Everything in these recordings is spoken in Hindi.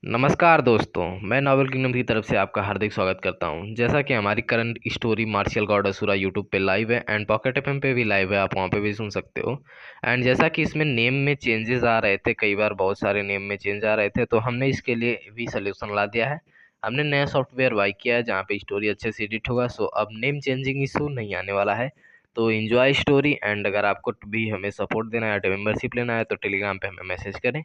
नमस्कार दोस्तों, मैं नॉवेल किंगडम की तरफ से आपका हार्दिक स्वागत करता हूं। जैसा कि हमारी current story martial god Asura YouTube पे लाइव है एंड पॉकेट एफएम पे भी लाइव है, आप वहां पे भी सुन सकते हो। एंड जैसा कि इसमें नेम में चेंजेस आ रहे थे, कई बार बहुत सारे नेम में चेंज आ रहे थे, तो हमने इसके लिए भी सोल्यूशन ला दिया है। हमने नया सॉफ्टवेयर बाई किया है जहाँ पे स्टोरी अच्छे से एडिट होगा, सो अब नेम चेंजिंग इशू नहीं आने वाला है। तो एंजॉय स्टोरी। एंड अगर आपको भी हमें सपोर्ट देना है, मेंबरशिप लेना है, तो टेलीग्राम पे हमें मैसेज करें।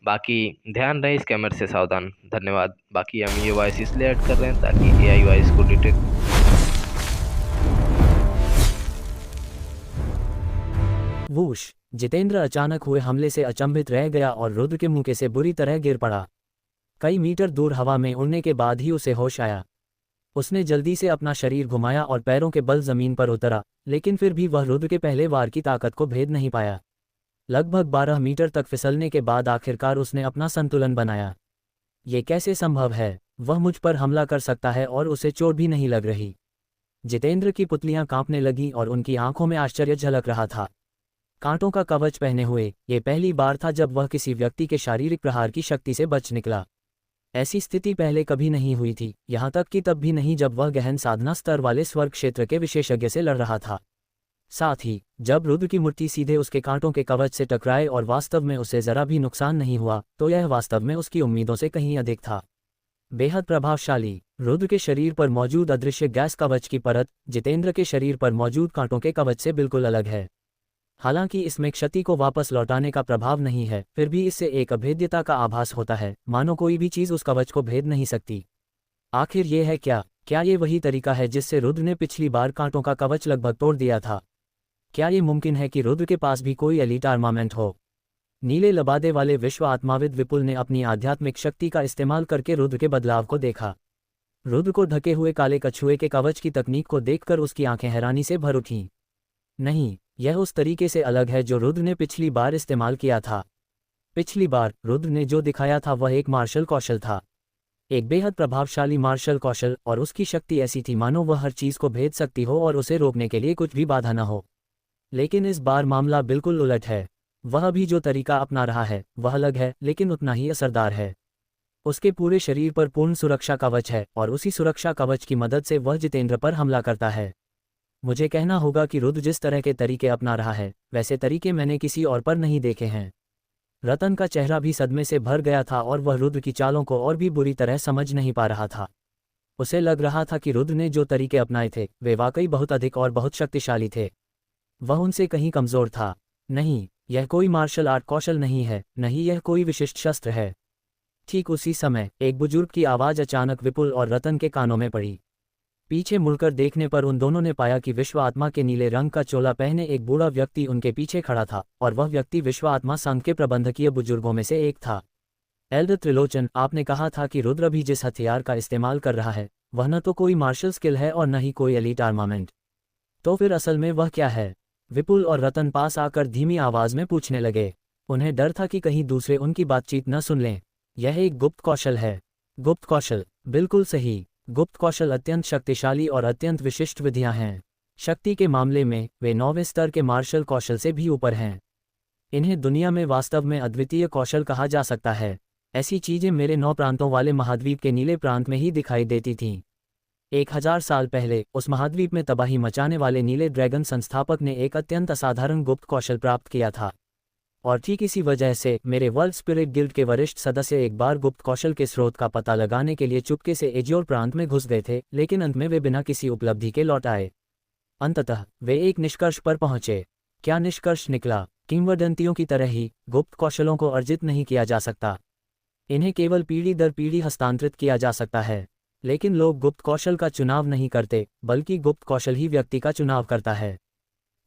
बाकी ध्यान रहे स्कैमर से सावधान। धन्यवाद। बाकी हम ये वॉइस इसलिए ऐड कर रहे हैं ताकि एआई वॉइस को डिटेक्ट। वूश। जितेंद्र अचानक हुए हमले से अचंभित रह गया और रुद्र के मुंह से बुरी तरह गिर पड़ा। कई मीटर दूर हवा में उड़ने के बाद ही उसे होश आया। उसने जल्दी से अपना शरीर घुमाया और पैरों के बल जमीन पर उतरा, लेकिन फिर भी वह रुद्र के पहले वार की ताकत को भेद नहीं पाया। लगभग 12 मीटर तक फिसलने के बाद आखिरकार उसने अपना संतुलन बनाया। ये कैसे संभव है? वह मुझ पर हमला कर सकता है और उसे चोट भी नहीं लग रही। जितेंद्र की पुतलियां कांपने लगीं और उनकी आंखों में आश्चर्य झलक रहा था। कांटों का कवच पहने हुए ये पहली बार था जब वह किसी व्यक्ति के शारीरिक प्रहार की शक्ति से बच निकला। ऐसी स्थिति पहले कभी नहीं हुई थी, यहाँ तक कि तब भी नहीं जब वह गहन साधना स्तर वाले स्वर्ग क्षेत्र के विशेषज्ञ से लड़ रहा था। साथ ही जब रुद्र की मूर्ति सीधे उसके कांटों के कवच से टकराए और वास्तव में उसे जरा भी नुकसान नहीं हुआ, तो यह वास्तव में उसकी उम्मीदों से कहीं अधिक था। बेहद प्रभावशाली। रुद्र के शरीर पर मौजूद अदृश्य गैस कवच की परत जितेंद्र के शरीर पर मौजूद कांटों के कवच से बिल्कुल अलग है। हालांकि इसमें क्षति को वापस लौटाने का प्रभाव नहीं है, फिर भी इससे एक अभेद्यता का आभास होता है, मानो कोई भी चीज उस कवच को भेद नहीं सकती। आखिर ये है क्या ये वही तरीका है जिससे रुद्र ने पिछली बार कांटों का कवच लगभग तोड़ दिया था? क्या ये मुमकिन है कि रुद्र के पास भी कोई एलीट आर्मामेंट हो? नीले लबादे वाले विश्व आत्माविद विपुल ने अपनी आध्यात्मिक शक्ति का इस्तेमाल करके रुद्र के बदलाव को देखा। रुद्र को ढके हुए काले कछुए के कवच की तकनीक को देखकर उसकी आंखें हैरानी से भर उठीं। नहीं, यह उस तरीके से अलग है जो रुद्र ने पिछली बार इस्तेमाल किया था। पिछली बार रुद्र ने जो दिखाया था वह एक मार्शल कौशल था, एक बेहद प्रभावशाली मार्शल कौशल, और उसकी शक्ति ऐसी थी मानो वह हर चीज को भेद सकती हो और उसे रोकने के लिए कुछ भी बाधा न हो। लेकिन इस बार मामला बिल्कुल उलट है। वह भी जो तरीका अपना रहा है वह अलग है, लेकिन उतना ही असरदार है। उसके पूरे शरीर पर पूर्ण सुरक्षा कवच है और उसी सुरक्षा कवच की मदद से वह जितेंद्र पर हमला करता है। मुझे कहना होगा कि रुद्र जिस तरह के तरीके अपना रहा है वैसे तरीके मैंने किसी और पर नहीं देखे हैं। रतन का चेहरा भी सदमे से भर गया था और वह रुद्र की चालों को और भी बुरी तरह समझ नहीं पा रहा था। उसे लग रहा था कि रुद्र ने जो तरीके अपनाए थे वे वाकई बहुत अधिक और बहुत शक्तिशाली थे। वह उनसे कहीं कमजोर था। नहीं, यह कोई मार्शल आर्ट कौशल नहीं है, नहीं यह कोई विशिष्ट शस्त्र है। ठीक उसी समय एक बुजुर्ग की आवाज अचानक विपुल और रतन के कानों में पड़ी। पीछे मुड़कर देखने पर उन दोनों ने पाया कि विश्व आत्मा के नीले रंग का चोला पहने एक बूढ़ा व्यक्ति उनके पीछे खड़ा था, और वह व्यक्ति विश्व आत्मा संघ के प्रबंधकीय बुजुर्गों में से एक था। एल्डर त्रिलोचन, आपने कहा था कि रुद्र भी जिस हथियार का इस्तेमाल कर रहा है वह न तो कोई मार्शल स्किल है और न ही कोई एलीट आर्मामेंट। तो फिर असल में वह क्या है? विपुल और रतन पास आकर धीमी आवाज में पूछने लगे। उन्हें डर था कि कहीं दूसरे उनकी बातचीत न सुन लें। यह एक गुप्त कौशल है। गुप्त कौशल, बिल्कुल सही। गुप्त कौशल अत्यंत शक्तिशाली और अत्यंत विशिष्ट विधियां हैं। शक्ति के मामले में वे 9वें स्तर के मार्शल कौशल से भी ऊपर हैं। इन्हें दुनिया में वास्तव में अद्वितीय कौशल कहा जा सकता है। ऐसी चीजें मेरे 9 प्रांतों वाले महाद्वीप के नीले प्रांत में ही दिखाई देती थीं। 1000 साल पहले उस महाद्वीप में तबाही मचाने वाले नीले ड्रैगन संस्थापक ने एक अत्यंत असाधारण गुप्त कौशल प्राप्त किया था, और ठीक इसी वजह से मेरे वर्ल्ड स्पिरिट गिल्ड के वरिष्ठ सदस्य एक बार गुप्त कौशल के स्रोत का पता लगाने के लिए चुपके से एजियोर प्रांत में घुस गए थे, लेकिन अंत में वे बिना किसी उपलब्धि के लौट आए। अंततः वे एक निष्कर्ष पर पहुंचे। क्या निष्कर्ष निकला? किंवदंतियों की तरह ही गुप्त कौशलों को अर्जित नहीं किया जा सकता। इन्हें केवल पीढ़ी दर पीढ़ी हस्तांतरित किया जा सकता है। लेकिन लोग गुप्त कौशल का चुनाव नहीं करते, बल्कि गुप्त कौशल ही व्यक्ति का चुनाव करता है।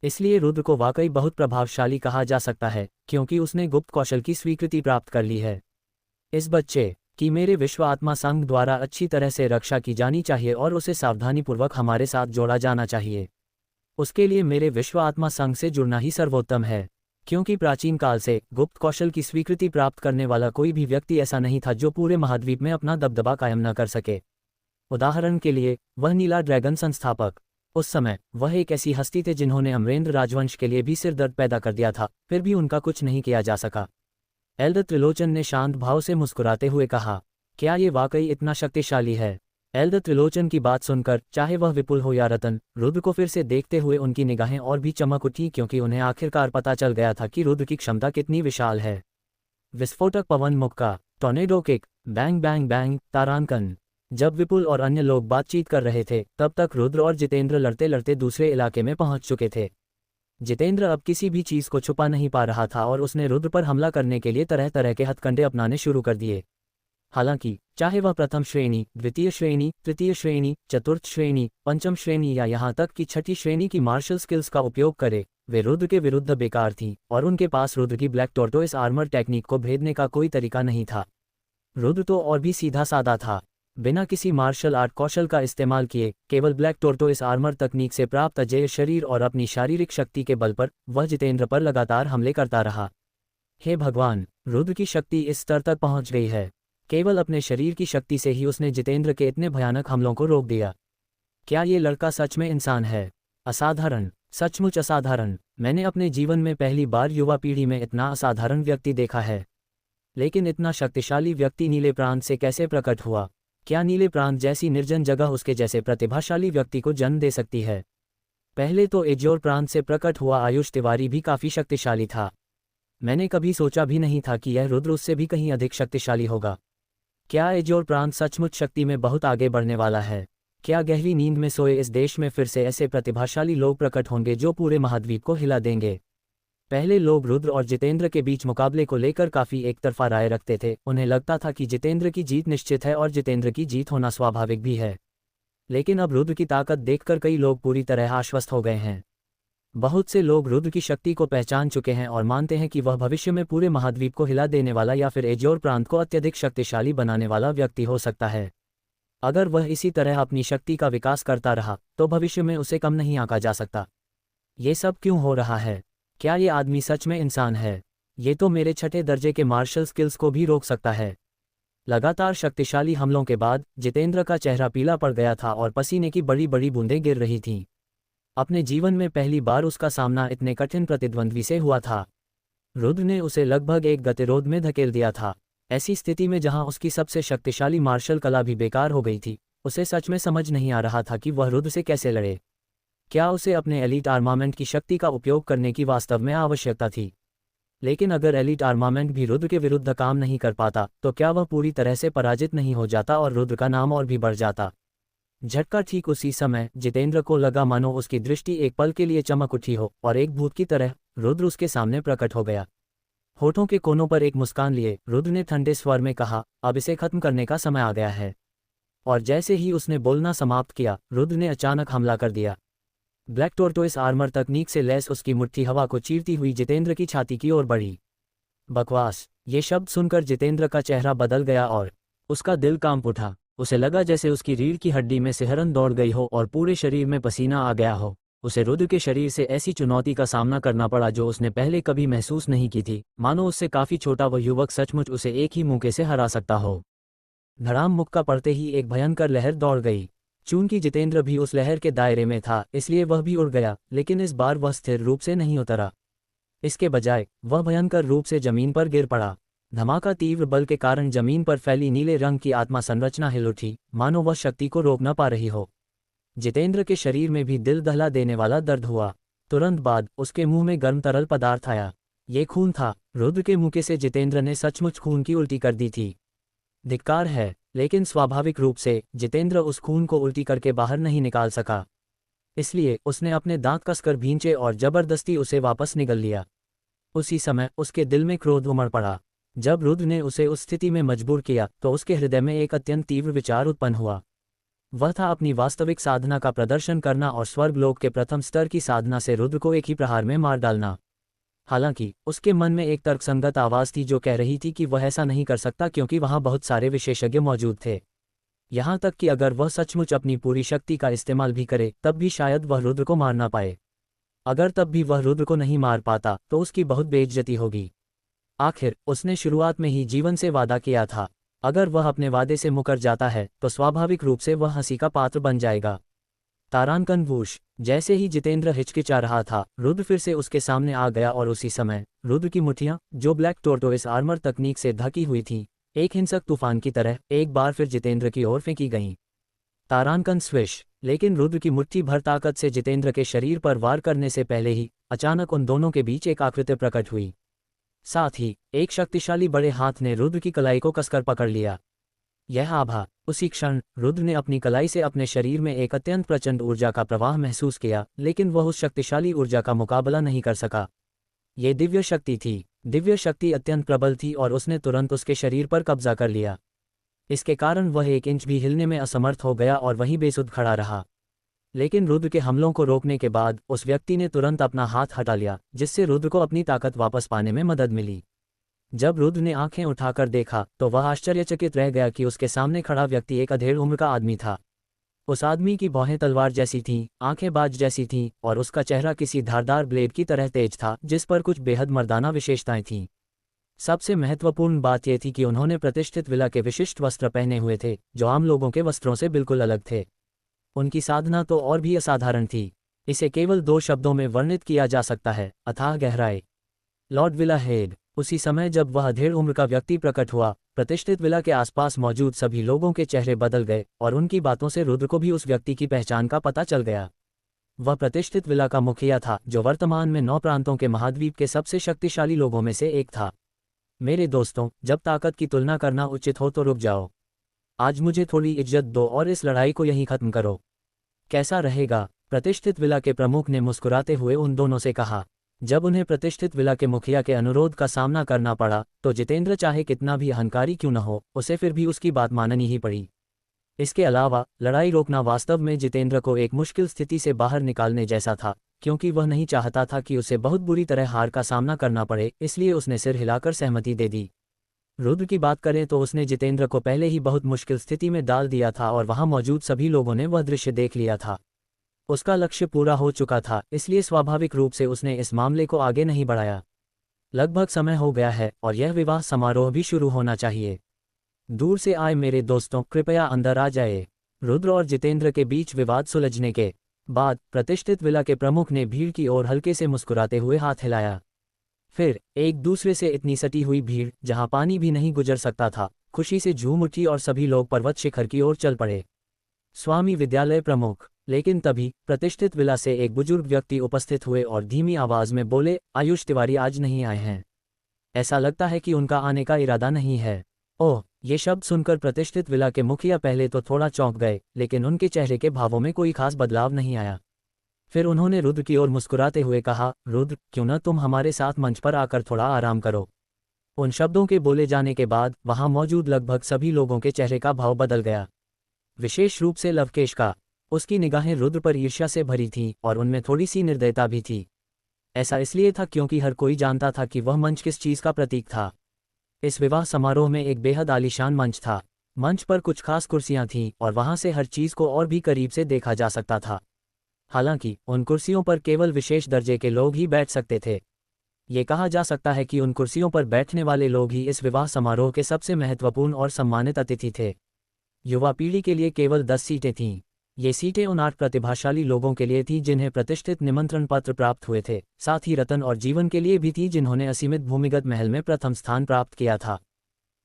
इसलिए रुद्र को वाकई बहुत प्रभावशाली कहा जा सकता है, क्योंकि उसने गुप्त कौशल की स्वीकृति प्राप्त कर ली है। इस बच्चे की मेरे विश्व आत्मा संघ द्वारा अच्छी तरह से रक्षा की जानी चाहिए और उसे सावधानीपूर्वक हमारे साथ जोड़ा जाना चाहिए। उसके लिए मेरे विश्व आत्मा संघ से जुड़ना ही सर्वोत्तम है, क्योंकि प्राचीन काल से गुप्त कौशल की स्वीकृति प्राप्त करने वाला कोई भी व्यक्ति ऐसा नहीं था जो पूरे महाद्वीप में अपना दबदबा कायम न कर सके। उदाहरण के लिए वह नीला ड्रैगन संस्थापक। उस समय वह एक ऐसी हस्ती थे जिन्होंने अमरेंद्र राजवंश के लिए भी सिरदर्द पैदा कर दिया था, फिर भी उनका कुछ नहीं किया जा सका। एल्डर त्रिलोचन ने शांत भाव से मुस्कुराते हुए कहा, क्या ये वाकई इतना शक्तिशाली है? एल्डर त्रिलोचन की बात सुनकर, चाहे वह विपुल हो या रतन, रुद्र को फिर से देखते हुए उनकी निगाहें और भी चमक उठी, क्योंकि उन्हें आखिरकार पता चल गया था कि रुद्र की क्षमता कितनी विशाल है। विस्फोटक पवन मुक्का, tornado kick, bang bang bang, तारांकन। जब विपुल और अन्य लोग बातचीत कर रहे थे, तब तक रुद्र और जितेंद्र लड़ते लड़ते दूसरे इलाके में पहुंच चुके थे। जितेंद्र अब किसी भी चीज को छुपा नहीं पा रहा था और उसने रुद्र पर हमला करने के लिए तरह तरह के हथकंडे अपनाने शुरू कर दिए। हालांकि चाहे वह प्रथम श्रेणी, द्वितीय श्रेणी, तृतीय श्रेणी, चतुर्थ श्रेणी, पंचम श्रेणी या यहाँ तक कि छठी श्रेणी की मार्शल स्किल्स का उपयोग करे, वे रुद्र के विरुद्ध बेकार थीं और उनके पास रुद्र की ब्लैक टॉर्टोइस आर्मर टेक्निक को भेदने का कोई तरीका नहीं था। रुद्र तो और भी सीधा साधा था। बिना किसी मार्शल आर्ट कौशल का इस्तेमाल किए, केवल ब्लैक टॉर्टोइस आर्मर तकनीक से प्राप्त अजेय शरीर और अपनी शारीरिक शक्ति के बल पर वह जितेंद्र पर लगातार हमले करता रहा। हे भगवान, रुद्र की शक्ति इस स्तर तक पहुंच गई है। केवल अपने शरीर की शक्ति से ही उसने जितेंद्र के इतने भयानक हमलों को रोक दिया। क्या ये लड़का सच में इंसान है? असाधारण, सचमुच असाधारण। मैंने अपने जीवन में पहली बार युवा पीढ़ी में इतना असाधारण व्यक्ति देखा है। लेकिन इतना शक्तिशाली व्यक्ति नीले प्रांत से कैसे प्रकट हुआ? क्या नीले प्रांत जैसी निर्जन जगह उसके जैसे प्रतिभाशाली व्यक्ति को जन्म दे सकती है? पहले तो एज्योर प्रांत से प्रकट हुआ आयुष तिवारी भी काफी शक्तिशाली था। मैंने कभी सोचा भी नहीं था कि यह रुद्र उससे भी कहीं अधिक शक्तिशाली होगा। क्या एज्योर प्रांत सचमुच शक्ति में बहुत आगे बढ़ने वाला है? क्या गहरी नींद में सोए इस देश में फिर से ऐसे प्रतिभाशाली लोग प्रकट होंगे जो पूरे महाद्वीप को हिला देंगे? पहले लोग रुद्र और जितेंद्र के बीच मुकाबले को लेकर काफी एकतरफा राय रखते थे। उन्हें लगता था कि जितेंद्र की जीत निश्चित है और जितेंद्र की जीत होना स्वाभाविक भी है। लेकिन अब रुद्र की ताकत देखकर कई लोग पूरी तरह आश्वस्त हो गए हैं। बहुत से लोग रुद्र की शक्ति को पहचान चुके हैं और मानते हैं कि वह भविष्य में पूरे महाद्वीप को हिला देने वाला या फिर एज्योर प्रांत को अत्यधिक शक्तिशाली बनाने वाला व्यक्ति हो सकता है। अगर वह इसी तरह अपनी शक्ति का विकास करता रहा तो भविष्य में उसे कम नहीं आंका जा सकता। ये सब क्यों हो रहा है? क्या ये आदमी सच में इंसान है? ये तो मेरे छठे दर्जे के मार्शल स्किल्स को भी रोक सकता है। लगातार शक्तिशाली हमलों के बाद जितेंद्र का चेहरा पीला पड़ गया था और पसीने की बड़ी बड़ी बूंदें गिर रही थीं। अपने जीवन में पहली बार उसका सामना इतने कठिन प्रतिद्वंद्वी से हुआ था। रुद्र ने उसे लगभग एक गतिरोध में धकेल दिया था। ऐसी स्थिति में जहां उसकी सबसे शक्तिशाली मार्शल कला भी बेकार हो गई थी, उसे सच में समझ नहीं आ रहा था कि वह रुद्र से कैसे लड़े। क्या उसे अपने एलीट आर्मामेंट की शक्ति का उपयोग करने की वास्तव में आवश्यकता थी? लेकिन अगर एलीट आर्मामेंट भी रुद्र के विरुद्ध काम नहीं कर पाता, तो क्या वह पूरी तरह से पराजित नहीं हो जाता और रुद्र का नाम और भी बढ़ जाता? झटका ठीक उसी समय जितेंद्र को लगा मानो उसकी दृष्टि एक पल के लिए चमक उठी हो और एक भूत की तरह रुद्र उसके सामने प्रकट हो गया। होठों के कोनों पर एक मुस्कान लिए रुद्र ने ठंडे स्वर में कहा, अब इसे खत्म करने का समय आ गया है। और जैसे ही उसने बोलना समाप्त किया, रुद्र ने अचानक हमला कर दिया। ब्लैक टॉर्टोइस आर्मर तकनीक से लैस उसकी मुट्ठी हवा को चीरती हुई जितेंद्र की छाती की ओर बढ़ी। बकवास! ये शब्द सुनकर जितेंद्र का चेहरा बदल गया और उसका दिल कांप उठा। उसे लगा जैसे उसकी रीढ़ की हड्डी में सिहरन दौड़ गई हो और पूरे शरीर में पसीना आ गया हो। उसे रुद्र के शरीर से ऐसी चुनौती का सामना करना पड़ा जो उसने पहले कभी महसूस नहीं की थी। मानो उससे काफी छोटा वह युवक सचमुच उसे एक ही मुक्के से हरा सकता हो। धड़ाम मुक्का पड़ते ही एक भयंकर लहर दौड़ गई। चूंकि जितेंद्र भी उस लहर के दायरे में था, इसलिए वह भी उड़ गया, लेकिन इस बार वह स्थिर रूप से नहीं उतरा। इसके बजाय वह भयंकर रूप से जमीन पर गिर पड़ा। धमाका तीव्र बल के कारण जमीन पर फैली नीले रंग की आत्मा संरचना हिल उठी, मानो वह शक्ति को रोक न पा रही हो। जितेंद्र के शरीर में भी दिल दहला देने वाला दर्द हुआ। तुरंत बाद उसके मुंह में गर्म तरल पदार्थ आया। ये खून था। रुद्र के मुक्के से जितेंद्र ने सचमुच खून की उल्टी कर दी थी। धिक्कार है, लेकिन स्वाभाविक रूप से जितेंद्र उस खून को उल्टी करके बाहर नहीं निकाल सका। इसलिए उसने अपने दांत कसकर भींचे और जबरदस्ती उसे वापस निगल लिया। उसी समय उसके दिल में क्रोध उमड़ पड़ा। जब रुद्र ने उसे उस स्थिति में मजबूर किया तो उसके हृदय में एक अत्यंत तीव्र विचार उत्पन्न हुआ। वह था अपनी वास्तविक साधना का प्रदर्शन करना और स्वर्गलोक के प्रथम स्तर की साधना से रुद्र को एक ही प्रहार में मार डालना। हालांकि उसके मन में एक तर्कसंगत आवाज थी जो कह रही थी कि वह ऐसा नहीं कर सकता क्योंकि वहां बहुत सारे विशेषज्ञ मौजूद थे। यहां तक कि अगर वह सचमुच अपनी पूरी शक्ति का इस्तेमाल भी करे तब भी शायद वह रुद्र को मार ना पाए। अगर तब भी वह रुद्र को नहीं मार पाता तो उसकी बहुत बेइज्जती होगी। आखिर उसने शुरुआत में ही जीवन से वादा किया था। अगर वह अपने वादे से मुकर जाता है तो स्वाभाविक रूप से वह हंसी का पात्र बन जाएगा। तारांकन वूश! जैसे ही जितेंद्र हिचकिचा रहा था, रुद्र फिर से उसके सामने आ गया और उसी समय रुद्र की मुट्ठियां, जो ब्लैक टॉर्टोइस आर्मर तकनीक से ढकी हुई थीं, एक हिंसक तूफान की तरह एक बार फिर जितेंद्र की ओर फेंकी गईं तारांकन स्विश। लेकिन रुद्र की मुट्ठी भर ताकत से जितेंद्र के शरीर पर वार करने से पहले ही अचानक उन दोनों के बीच एक आकृति प्रकट हुई। साथ ही एक शक्तिशाली बड़े हाथ ने रुद्र की कलाई को कसकर पकड़ लिया। यह आभा, उसी क्षण रुद्र ने अपनी कलाई से अपने शरीर में एक अत्यंत प्रचंड ऊर्जा का प्रवाह महसूस किया, लेकिन वह उस शक्तिशाली ऊर्जा का मुकाबला नहीं कर सका। ये दिव्य शक्ति थी। दिव्य शक्ति अत्यंत प्रबल थी और उसने तुरंत उसके शरीर पर कब्जा कर लिया। इसके कारण वह 1 इंच भी हिलने में असमर्थ हो गया और वहीं बेसुध खड़ा रहा। लेकिन रुद्र के हमलों को रोकने के बाद उस व्यक्ति ने तुरंत अपना हाथ हटा लिया, जिससे रुद्र को अपनी ताकत वापस पाने में मदद मिली। जब रुद्र ने आंखें उठाकर देखा तो वह आश्चर्यचकित रह गया कि उसके सामने खड़ा व्यक्ति एक अधेड़ उम्र का आदमी था। उस आदमी की भौहें तलवार जैसी थीं, आंखें बाज जैसी थीं और उसका चेहरा किसी धारदार ब्लेड की तरह तेज था, जिस पर कुछ बेहद मर्दाना विशेषताएं थीं। सबसे महत्वपूर्ण बात यह थी कि उन्होंने प्रतिष्ठित विला के विशिष्ट वस्त्र पहने हुए थे, जो आम लोगों के वस्त्रों से बिल्कुल अलग थे। उनकी साधना तो और भी असाधारण थी। इसे केवल 2 शब्दों में वर्णित किया जा सकता है, अथाह गहराई। Lord villa head. उसी समय जब वह अधेड़ उम्र का व्यक्ति प्रकट हुआ, प्रतिष्ठित विला के आसपास मौजूद सभी लोगों के चेहरे बदल गए और उनकी बातों से रुद्र को भी उस व्यक्ति की पहचान का पता चल गया। वह प्रतिष्ठित विला का मुखिया था, जो वर्तमान में 9 प्रांतों के महाद्वीप के सबसे शक्तिशाली लोगों में से एक था। मेरे दोस्तों, जब ताकत की तुलना करना उचित हो तो रुक जाओ। आज मुझे थोड़ी इज्जत दो और इस लड़ाई को यहीं खत्म करो। कैसा रहेगा? प्रतिष्ठित विला के प्रमुख ने मुस्कुराते हुए उन दोनों से कहा। जब उन्हें प्रतिष्ठित विला के मुखिया के अनुरोध का सामना करना पड़ा, तो जितेंद्र चाहे कितना भी अहंकारी क्यों न हो, उसे फिर भी उसकी बात माननी ही पड़ी। इसके अलावा लड़ाई रोकना वास्तव में जितेंद्र को एक मुश्किल स्थिति से बाहर निकालने जैसा था, क्योंकि वह नहीं चाहता था कि उसे बहुत बुरी तरह हार का सामना करना पड़े, इसलिए उसने सिर हिलाकर सहमति दे दी। रुद्र की बात करें तो उसने जितेंद्र को पहले ही बहुत मुश्किल स्थिति में डाल दिया था और वहां मौजूद सभी लोगों ने वह दृश्य देख लिया था। उसका लक्ष्य पूरा हो चुका था, इसलिए स्वाभाविक रूप से उसने इस मामले को आगे नहीं बढ़ाया। लगभग समय हो गया है और यह विवाह समारोह भी शुरू होना चाहिए। दूर से आए मेरे दोस्तों, कृपया अंदर आ जाए। रुद्र और जितेंद्र के बीच विवाद सुलझने के बाद प्रतिष्ठित विला के प्रमुख ने भीड़ की ओर हल्के से मुस्कुराते हुए हाथ हिलाया। फिर एक दूसरे से इतनी सटी हुई भीड़, जहां पानी भी नहीं गुजर सकता था, खुशी से झूम उठी और सभी लोग पर्वत शिखर की ओर चल पड़े। स्वामी विद्यालय प्रमुख। लेकिन तभी प्रतिष्ठित विला से एक बुजुर्ग व्यक्ति उपस्थित हुए और धीमी आवाज में बोले, आयुष तिवारी आज नहीं आए हैं। ऐसा लगता है कि उनका आने का इरादा नहीं है। ओह! ये शब्द सुनकर प्रतिष्ठित विला के मुखिया पहले तो थोड़ा चौंक गए, लेकिन उनके चेहरे के भावों में कोई खास बदलाव नहीं आया। फिर उन्होंने रुद्र की ओर मुस्कुराते हुए कहा, रुद्र, क्यों न तुम हमारे साथ मंच पर आकर थोड़ा आराम करो। उन शब्दों के बोले जाने के बाद वहां मौजूद लगभग सभी लोगों के चेहरे का भाव बदल गया, विशेष रूप से लवकेश का। उसकी निगाहें रुद्र पर ईर्ष्या से भरी थीं और उनमें थोड़ी सी निर्दयता भी थी। ऐसा इसलिए था क्योंकि हर कोई जानता था कि वह मंच किस चीज का प्रतीक था। इस विवाह समारोह में एक बेहद आलीशान मंच था। मंच पर कुछ खास कुर्सियां थीं और वहां से हर चीज को और भी करीब से देखा जा सकता था। हालांकि उन कुर्सियों पर केवल विशेष दर्जे के लोग ही बैठ सकते थे। ये कहा जा सकता है कि उन कुर्सियों पर बैठने वाले लोग ही इस विवाह समारोह के सबसे महत्वपूर्ण और सम्मानित अतिथि थे। युवा पीढ़ी के लिए केवल 10 सीटें थीं। ये सीटें उन 8 प्रतिभाशाली लोगों के लिए थीं जिन्हें प्रतिष्ठित निमंत्रण पत्र प्राप्त हुए थे, साथ ही रतन और जीवन के लिए भी थी जिन्होंने असीमित भूमिगत महल में प्रथम स्थान प्राप्त किया था।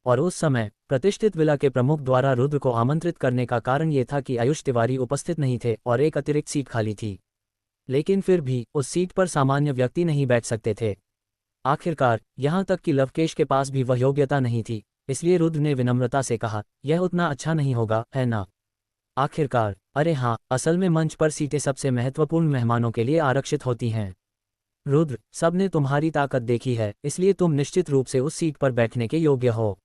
और उस समय प्रतिष्ठित विला के प्रमुख द्वारा रुद्र को आमंत्रित करने का कारण ये था कि आयुष तिवारी उपस्थित नहीं थे और एक अतिरिक्त सीट खाली थी। लेकिन फिर भी उस सीट पर सामान्य व्यक्ति नहीं बैठ सकते थे। आखिरकार यहाँ तक कि लवकेश के पास भी वह योग्यता नहीं थी, इसलिए रुद्र ने विनम्रता से कहा, यह उतना अच्छा नहीं होगा, है ना? आखिरकार, अरे हाँ, असल में मंच पर सीटें सबसे महत्वपूर्ण मेहमानों के लिए आरक्षित होती हैं। रुद्र, सबने तुम्हारी ताकत देखी है, इसलिए तुम निश्चित रूप से उस सीट पर बैठने के योग्य हो।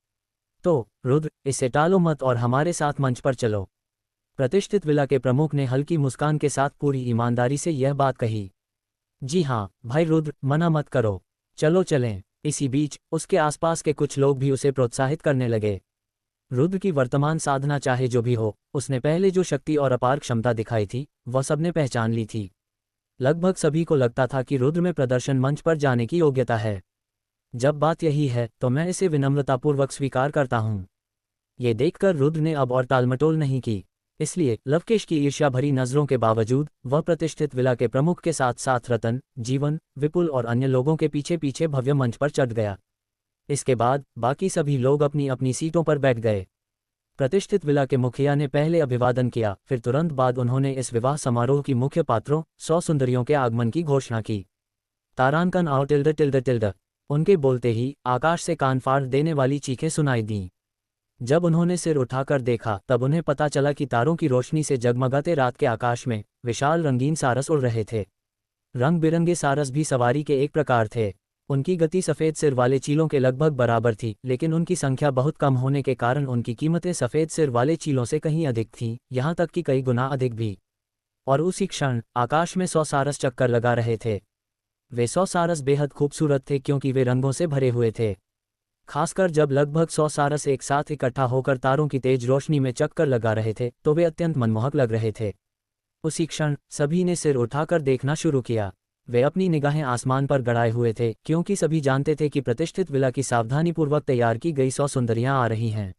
तो रुद्र, इसे टालो मत और हमारे साथ मंच पर चलो। प्रतिष्ठित विला के प्रमुख ने हल्की मुस्कान के साथ पूरी ईमानदारी से यह बात कही। जी हाँ भाई रुद्र, मना मत करो, चलो चलें। इसी बीच उसके आसपास के कुछ लोग भी उसे प्रोत्साहित करने लगे। रुद्र की वर्तमान साधना चाहे जो भी हो, उसने पहले जो शक्ति और अपार क्षमता दिखाई थी वह सबने पहचान ली थी। लगभग सभी को लगता था कि रुद्र में प्रदर्शन मंच पर जाने की योग्यता है। जब बात यही है तो मैं इसे विनम्रतापूर्वक स्वीकार करता हूँ। ये देखकर रुद्र ने अब और टालमटोल नहीं की, इसलिए लवकेश की ईर्ष्या भरी नजरों के बावजूद वह प्रतिष्ठित विला के प्रमुख के साथ साथ रतन, जीवन, विपुल और अन्य लोगों के पीछे पीछे भव्य मंच पर चढ़ गया। इसके बाद बाकी सभी लोग अपनी अपनी सीटों पर बैठ गए। प्रतिष्ठित विला के मुखिया ने पहले अभिवादन किया, फिर तुरंत बाद उन्होंने इस विवाह समारोह की मुख्य पात्रों 100 सुंदरियों के आगमन की घोषणा की। तारांकन आओ टिल्ड टिल्ड टिल्ड। उनके बोलते ही आकाश से कान फाड़ देने वाली चीखें सुनाई दीं। जब उन्होंने सिर उठाकर देखा तब उन्हें पता चला कि तारों की रोशनी से जगमगाते रात के आकाश में विशाल रंगीन सारस उड़ रहे थे। रंग बिरंगे सारस भी सवारी के एक प्रकार थे। उनकी गति सफ़ेद सिर वाले चीलों के लगभग बराबर थी, लेकिन उनकी संख्या बहुत कम होने के कारण उनकी कीमतें सफ़ेद सिर वाले चीलों से कहीं अधिक थीं, यहाँ तक कि कई गुना अधिक भी। और उसी क्षण आकाश में 100 सारस चक्कर लगा रहे थे। वे 100 सारस बेहद खूबसूरत थे क्योंकि वे रंगों से भरे हुए थे। खासकर जब लगभग 100 सारस एक साथ इकट्ठा होकर तारों की तेज रोशनी में चक्कर लगा रहे थे तो वे अत्यंत मनमोहक लग रहे थे। उसी क्षण सभी ने सिर उठाकर देखना शुरू किया। वे अपनी निगाहें आसमान पर गड़ाए हुए थे क्योंकि सभी जानते थे कि प्रतिष्ठित विला की सावधानीपूर्वक तैयार की गई 100 सुंदरियां आ रही हैं।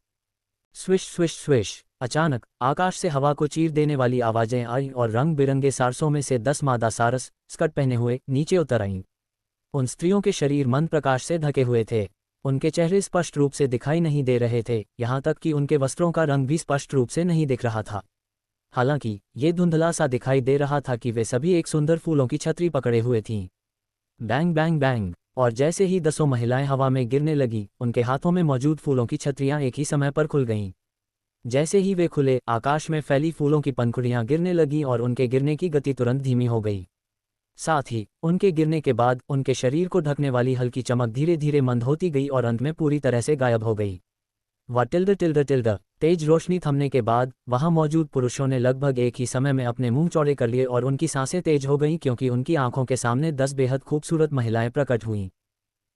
Swish swish swish. अचानक आकाश से हवा को चीर देने वाली आवाजें आईं और रंग बिरंगे सारसों में से 10 मादा सारस स्कर्ट पहने हुए नीचे उतर आईं। उन स्त्रियों के शरीर मंद प्रकाश से ढके हुए थे। उनके चेहरे स्पष्ट रूप से दिखाई नहीं दे रहे थे, यहाँ तक कि उनके वस्त्रों का रंग भी स्पष्ट रूप से नहीं दिख रहा था। हालांकि ये धुंधला सा दिखाई दे रहा था कि वे सभी एक सुंदर फूलों की छतरी पकड़े हुए थीं। Bang bang bang. और जैसे ही 10 महिलाएं हवा में गिरने लगी, उनके हाथों में मौजूद फूलों की छतरियां एक ही समय पर खुल गईं। जैसे ही वे खुले, आकाश में फैली फूलों की पंखुड़ियां गिरने लगीं और उनके गिरने की गति तुरंत धीमी हो गई। साथ ही उनके गिरने के बाद उनके शरीर को ढकने वाली हल्की चमक धीरे धीरे मंद होती गई और अंत में पूरी तरह से गायब हो गई। व टिल्ड टिल्ड टिल्ड। तेज रोशनी थमने के बाद वहां मौजूद पुरुषों ने लगभग एक ही समय में अपने मुंह चौड़े कर लिए और उनकी सांसें तेज हो गईं क्योंकि उनकी आंखों के सामने 10 बेहद खूबसूरत महिलाएं प्रकट हुईं।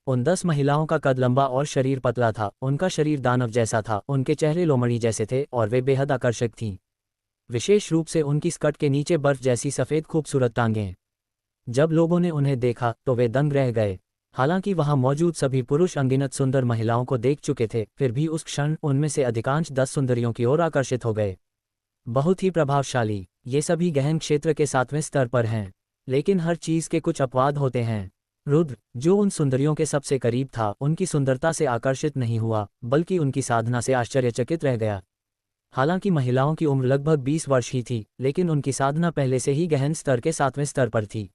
उन 10 महिलाओं का कद लंबा और शरीर पतला था। उनका शरीर दानव जैसा था, उनके चेहरे लोमड़ी जैसे थे और वे बेहद आकर्षक थीं। विशेष रूप से उनकी स्कर्ट के नीचे बर्फ जैसी सफ़ेद खूबसूरत टांगें। जब लोगों ने उन्हें देखा तो वे दंग रह गए। हालांकि वहां मौजूद सभी पुरुष अनगिनत सुंदर महिलाओं को देख चुके थे, फिर भी उस क्षण उनमें से अधिकांश 10 सुंदरियों की ओर आकर्षित हो गए। बहुत ही प्रभावशाली। ये सभी गहन क्षेत्र के 7वें स्तर पर हैं, लेकिन हर चीज़ के कुछ अपवाद होते हैं। रुद्र, जो उन सुंदरियों के सबसे करीब था, उनकी सुंदरता से आकर्षित नहीं हुआ, बल्कि उनकी साधना से आश्चर्यचकित रह गया। हालांकि महिलाओं की उम्र लगभग 20 वर्ष ही थी, लेकिन उनकी साधना पहले से ही गहन स्तर के 7वें स्तर पर थी।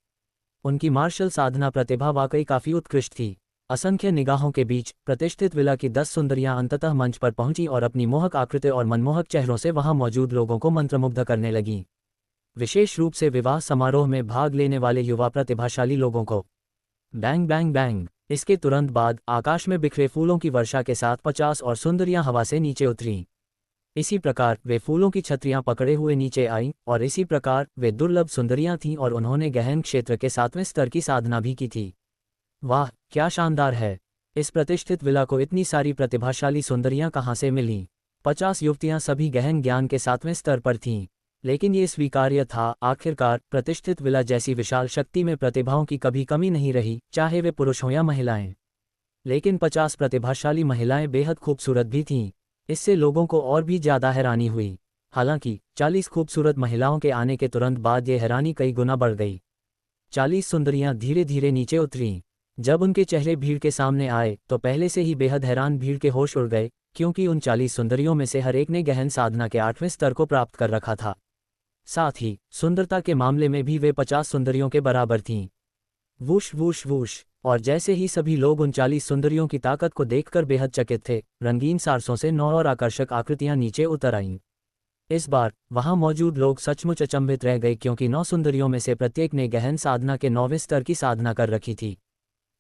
उनकी मार्शल साधना प्रतिभा वाकई काफी उत्कृष्ट थी। असंख्य निगाहों के बीच प्रतिष्ठित विला की 10 सुंदरियां अंततः मंच पर पहुंची और अपनी मोहक आकृति और मनमोहक चेहरों से वहां मौजूद लोगों को मंत्रमुग्ध करने लगीं। विशेष रूप से विवाह समारोह में भाग लेने वाले युवा प्रतिभाशाली लोगों को। Bang bang bang. इसके तुरंत बाद आकाश में बिखरे फूलों की वर्षा के साथ 50 और सुंदरियां हवा से नीचे उतरीं। इसी प्रकार वे फूलों की छतरियां पकड़े हुए नीचे आईं और इसी प्रकार वे दुर्लभ सुंदरियां थीं और उन्होंने गहन क्षेत्र के 7वें स्तर की साधना भी की थी। वाह, क्या शानदार है! इस प्रतिष्ठित विला को इतनी सारी प्रतिभाशाली सुंदरियां कहाँ से मिलीं? 50 युवतियां सभी गहन ज्ञान के 7वें स्तर पर थीं, लेकिन ये स्वीकार्य था। आखिरकार प्रतिष्ठित विला जैसी विशाल शक्ति में प्रतिभाओं की कभी कमी नहीं रही, चाहे वे पुरुष हों या महिलाएं। लेकिन 50 प्रतिभाशाली महिलाएं बेहद खूबसूरत भी थीं। इससे लोगों को और भी ज्यादा हैरानी हुई। हालांकि 40 खूबसूरत महिलाओं के आने के तुरंत बाद ये हैरानी कई गुना बढ़ गई। 40 सुंदरियां धीरे धीरे नीचे उतरीं। जब उनके चेहरे भीड़ के सामने आए तो पहले से ही बेहद हैरान भीड़ के होश उड़ गए, क्योंकि उन 40 सुंदरियों में से हर एक ने गहन साधना के 8वें स्तर को प्राप्त कर रखा था। साथ ही सुंदरता के मामले में भी वे 50 सुंदरियों के बराबर थीं। Whoosh whoosh whoosh. और जैसे ही सभी लोग उन 40 सुंदरियों की ताकत को देखकर बेहद चकित थे, रंगीन सारसों से 9 और आकर्षक आकृतियां नीचे उतर आईं। इस बार वहां मौजूद लोग सचमुच अचंभित रह गए, क्योंकि 9 सुंदरियों में से प्रत्येक ने गहन साधना के 9वें स्तर की साधना कर रखी थी।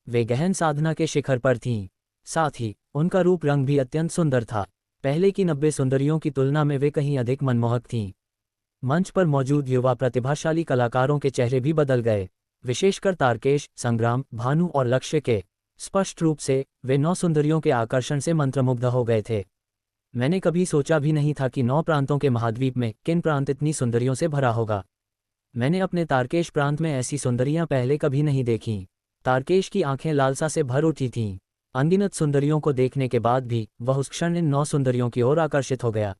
वे गहन साधना के शिखर पर थीं। साथ ही उनका रूप रंग भी अत्यंत सुंदर था। पहले की 90 सुंदरियों की तुलना में वे कहीं अधिक मनमोहक थीं। मंच पर मौजूद युवा प्रतिभाशाली कलाकारों के चेहरे भी बदल गए, विशेषकर तारकेश, संग्राम, भानु और लक्ष्य के। स्पष्ट रूप से वे 9 सुंदरियों के आकर्षण से मंत्रमुग्ध हो गए थे। मैंने कभी सोचा भी नहीं था कि 9 प्रांतों के महाद्वीप में किन प्रांत इतनी सुंदरियों से भरा होगा। मैंने अपने तारकेश प्रांत में ऐसी सुंदरियां पहले कभी नहीं देखीं। तारकेश की आंखें लालसा से भर उठी थीं। अनगिनत सुंदरियों को देखने के बाद भी वह उस क्षण इन 9 सुंदरियों की ओर आकर्षित हो गया।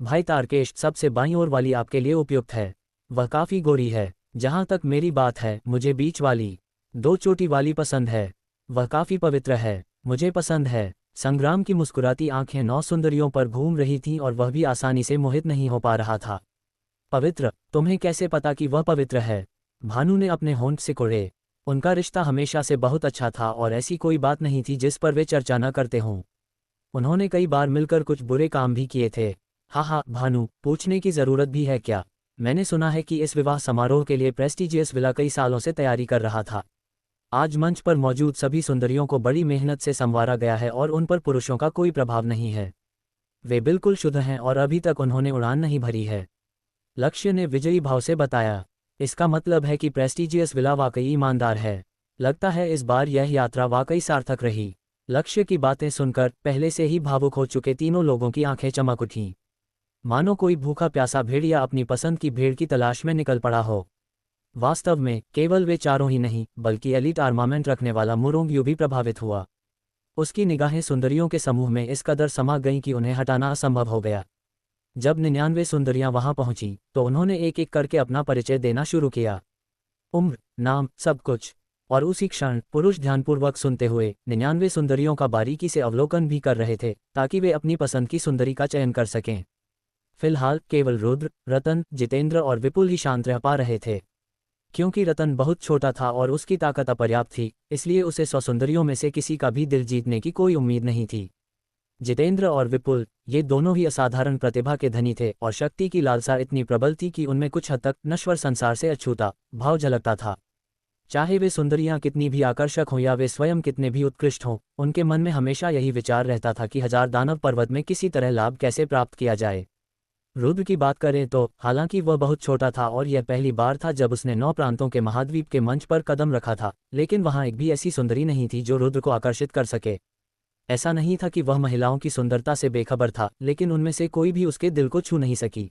भाई तारकेश, सबसे बाईं ओर वाली आपके लिए उपयुक्त है। वह काफी गोरी है। जहां तक मेरी बात है, मुझे बीच वाली 2 चोटी वाली पसंद है। वह काफी पवित्र है। मुझे पसंद है। संग्राम की मुस्कुराती आंखें 9 सुंदरियों पर घूम रही थीं और वह भी आसानी से मोहित नहीं हो पा रहा था। पवित्र, तुम्हें कैसे पता कि वह पवित्र है? भानु ने अपने होंठ सिकोड़े। उनका रिश्ता हमेशा से बहुत अच्छा था और ऐसी कोई बात नहीं थी जिस पर वे चर्चा न करते हों। उन्होंने कई बार मिलकर कुछ बुरे काम भी किए थे। हाँ हाँ भानु, पूछने की ज़रूरत भी है क्या? मैंने सुना है कि इस विवाह समारोह के लिए प्रेस्टिजियस विला कई सालों से तैयारी कर रहा था। आज मंच पर मौजूद सभी सुंदरियों को बड़ी मेहनत से संवारा गया है और उन पर पुरुषों का कोई प्रभाव नहीं है। वे बिल्कुल शुद्ध हैं और अभी तक उन्होंने उड़ान नहीं भरी है। लक्ष्य ने विजयी भाव से बताया। इसका मतलब है कि प्रेस्टिजियस विला वाकई ईमानदार है। लगता है इस बार यह यात्रा वाकई सार्थक रही। लक्ष्य की बातें सुनकर पहले से ही भावुक हो चुके तीनों लोगों की आंखें चमक उठीं। मानो कोई भूखा प्यासा भेड़िया अपनी पसंद की भेड़ की तलाश में निकल पड़ा हो। वास्तव में केवल वे चारों ही नहीं बल्कि एलीट आर्मामेंट रखने वाला मुरोंग्यू भी प्रभावित हुआ। उसकी निगाहें सुंदरियों के समूह में इस कदर समा गईं कि उन्हें हटाना असंभव हो गया। जब 99 सुंदरियां वहां पहुंची तो उन्होंने एक एक करके अपना परिचय देना शुरू किया। उम्र, नाम, सब कुछ। और उसी क्षण पुरुष ध्यानपूर्वक सुनते हुए 99 सुंदरियों का बारीकी से अवलोकन भी कर रहे थे ताकि वे अपनी पसंद की सुंदरी का चयन कर सकें। फिलहाल केवल रुद्र, रतन, जितेंद्र और विपुल ही शांत रह पा रहे थे। क्योंकि रतन बहुत छोटा था और उसकी ताकत अपर्याप्त थी, इसलिए उसे 100 सुंदरियों में से किसी का भी दिल जीतने की कोई उम्मीद नहीं थी। जितेंद्र और विपुल, ये दोनों ही असाधारण प्रतिभा के धनी थे और शक्ति की लालसा इतनी प्रबल थी कि उनमें कुछ हद तक नश्वर संसार से अछूता भाव झलकता था। चाहे वे सुंदरियां कितनी भी आकर्षक हों या वे स्वयं कितने भी उत्कृष्ट हों, उनके मन में हमेशा यही विचार रहता था कि 1000 दानव पर्वत में किसी तरह लाभ कैसे प्राप्त किया जाए। रुद्र की बात करें तो हालांकि वह बहुत छोटा था और यह पहली बार था जब उसने 9 प्रांतों के महाद्वीप के मंच पर कदम रखा था, लेकिन वहां एक भी ऐसी सुंदरी नहीं थी जो रुद्र को आकर्षित कर सके। ऐसा नहीं था कि वह महिलाओं की सुंदरता से बेखबर था, लेकिन उनमें से कोई भी उसके दिल को छू नहीं सकी।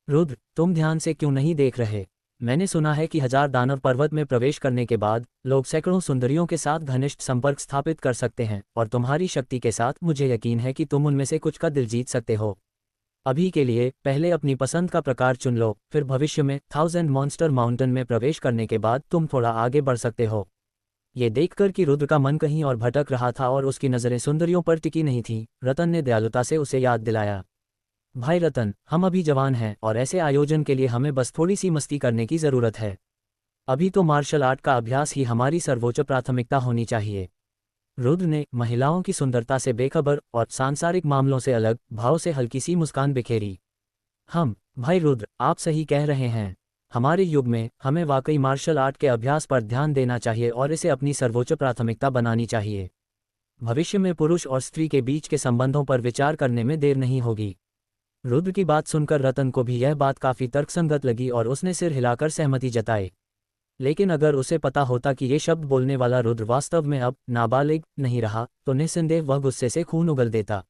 रुद्र, तुम ध्यान से क्यों नहीं देख रहे? मैंने सुना है कि 1000 दानव पर्वत में प्रवेश करने के बाद लोग सैकड़ों सुंदरियों के साथ घनिष्ठ संपर्क स्थापित कर सकते हैं और तुम्हारी शक्ति के साथ मुझे यकीन है कि तुम उनमें से कुछ का दिल जीत सकते हो। अभी के लिए पहले अपनी पसंद का प्रकार चुन लो, फिर भविष्य में 1000 मॉन्स्टर माउंटेन में प्रवेश करने के बाद तुम थोड़ा आगे बढ़ सकते हो। ये देखकर कि रुद्र का मन कहीं और भटक रहा था और उसकी नज़रें सुंदरियों पर टिकी नहीं थीं, रतन ने दयालुता से उसे याद दिलाया। भाई रतन, हम अभी जवान हैं और ऐसे आयोजन के लिए हमें बस थोड़ी सी मस्ती करने की ज़रूरत है। अभी तो मार्शल आर्ट का अभ्यास ही हमारी सर्वोच्च प्राथमिकता होनी चाहिए। रुद्र ने महिलाओं की सुंदरता से बेखबर और सांसारिक मामलों से अलग भाव से हल्की सी मुस्कान बिखेरी। भाई रुद्र, आप सही कह रहे हैं। हमारे युग में हमें वाकई मार्शल आर्ट के अभ्यास पर ध्यान देना चाहिए और इसे अपनी सर्वोच्च प्राथमिकता बनानी चाहिए। भविष्य में पुरुष और स्त्री के बीच के संबंधों पर विचार करने में देर नहीं होगी। रुद्र की बात सुनकर रतन को भी यह बात काफी तर्कसंगत लगी और उसने सिर हिलाकर सहमति जताई। लेकिन अगर उसे पता होता कि ये शब्द बोलने वाला रुद्र वास्तव में अब नाबालिग नहीं रहा तो निस्संदेह वह गुस्से से खून उगल देता।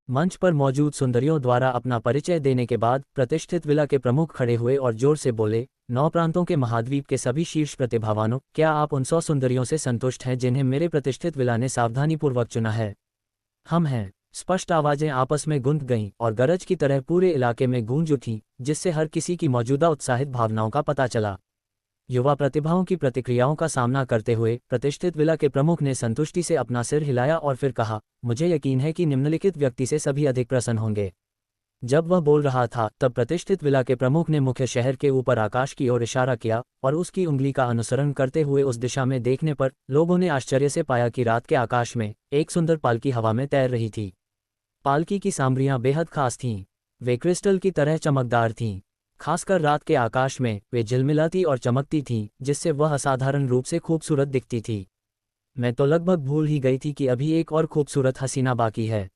मंच पर मौजूद सुंदरियों द्वारा अपना परिचय देने के बाद प्रतिष्ठित विला के प्रमुख खड़े हुए और जोर से बोले, 9 प्रांतों के महाद्वीप के सभी शीर्ष प्रतिभावानों, क्या आप उन 100 सुंदरियों से संतुष्ट हैं जिन्हें मेरे प्रतिष्ठित विला ने सावधानीपूर्वक चुना है? हम हैं। स्पष्ट आवाजें आपस में गूंज गईं और गरज की तरह पूरे इलाके में गूंज उठी, जिससे हर किसी की मौजूदा उत्साहित भावनाओं का पता चला। युवा प्रतिभाओं की प्रतिक्रियाओं का सामना करते हुए प्रतिष्ठित विला के प्रमुख ने संतुष्टि से अपना सिर हिलाया और फिर कहा, मुझे यकीन है कि निम्नलिखित व्यक्ति से सभी अधिक प्रसन्न होंगे। जब वह बोल रहा था तब प्रतिष्ठित विला के प्रमुख ने मुख्य शहर के ऊपर आकाश की ओर इशारा किया और उसकी उंगली का अनुसरण करते हुए उस दिशा में देखने पर लोगों ने आश्चर्य से पाया कि रात के आकाश में एक सुंदर पालकी हवा में तैर रही थी। पालकी की सामरियां बेहद खास थीं। वे क्रिस्टल की तरह चमकदार थीं। खासकर रात के आकाश में वे झिलमिलाती और चमकती थीं, जिससे वह असाधारण रूप से खूबसूरत दिखती थी। मैं तो लगभग भूल ही गई थी कि अभी एक और खूबसूरत हसीना बाकी है।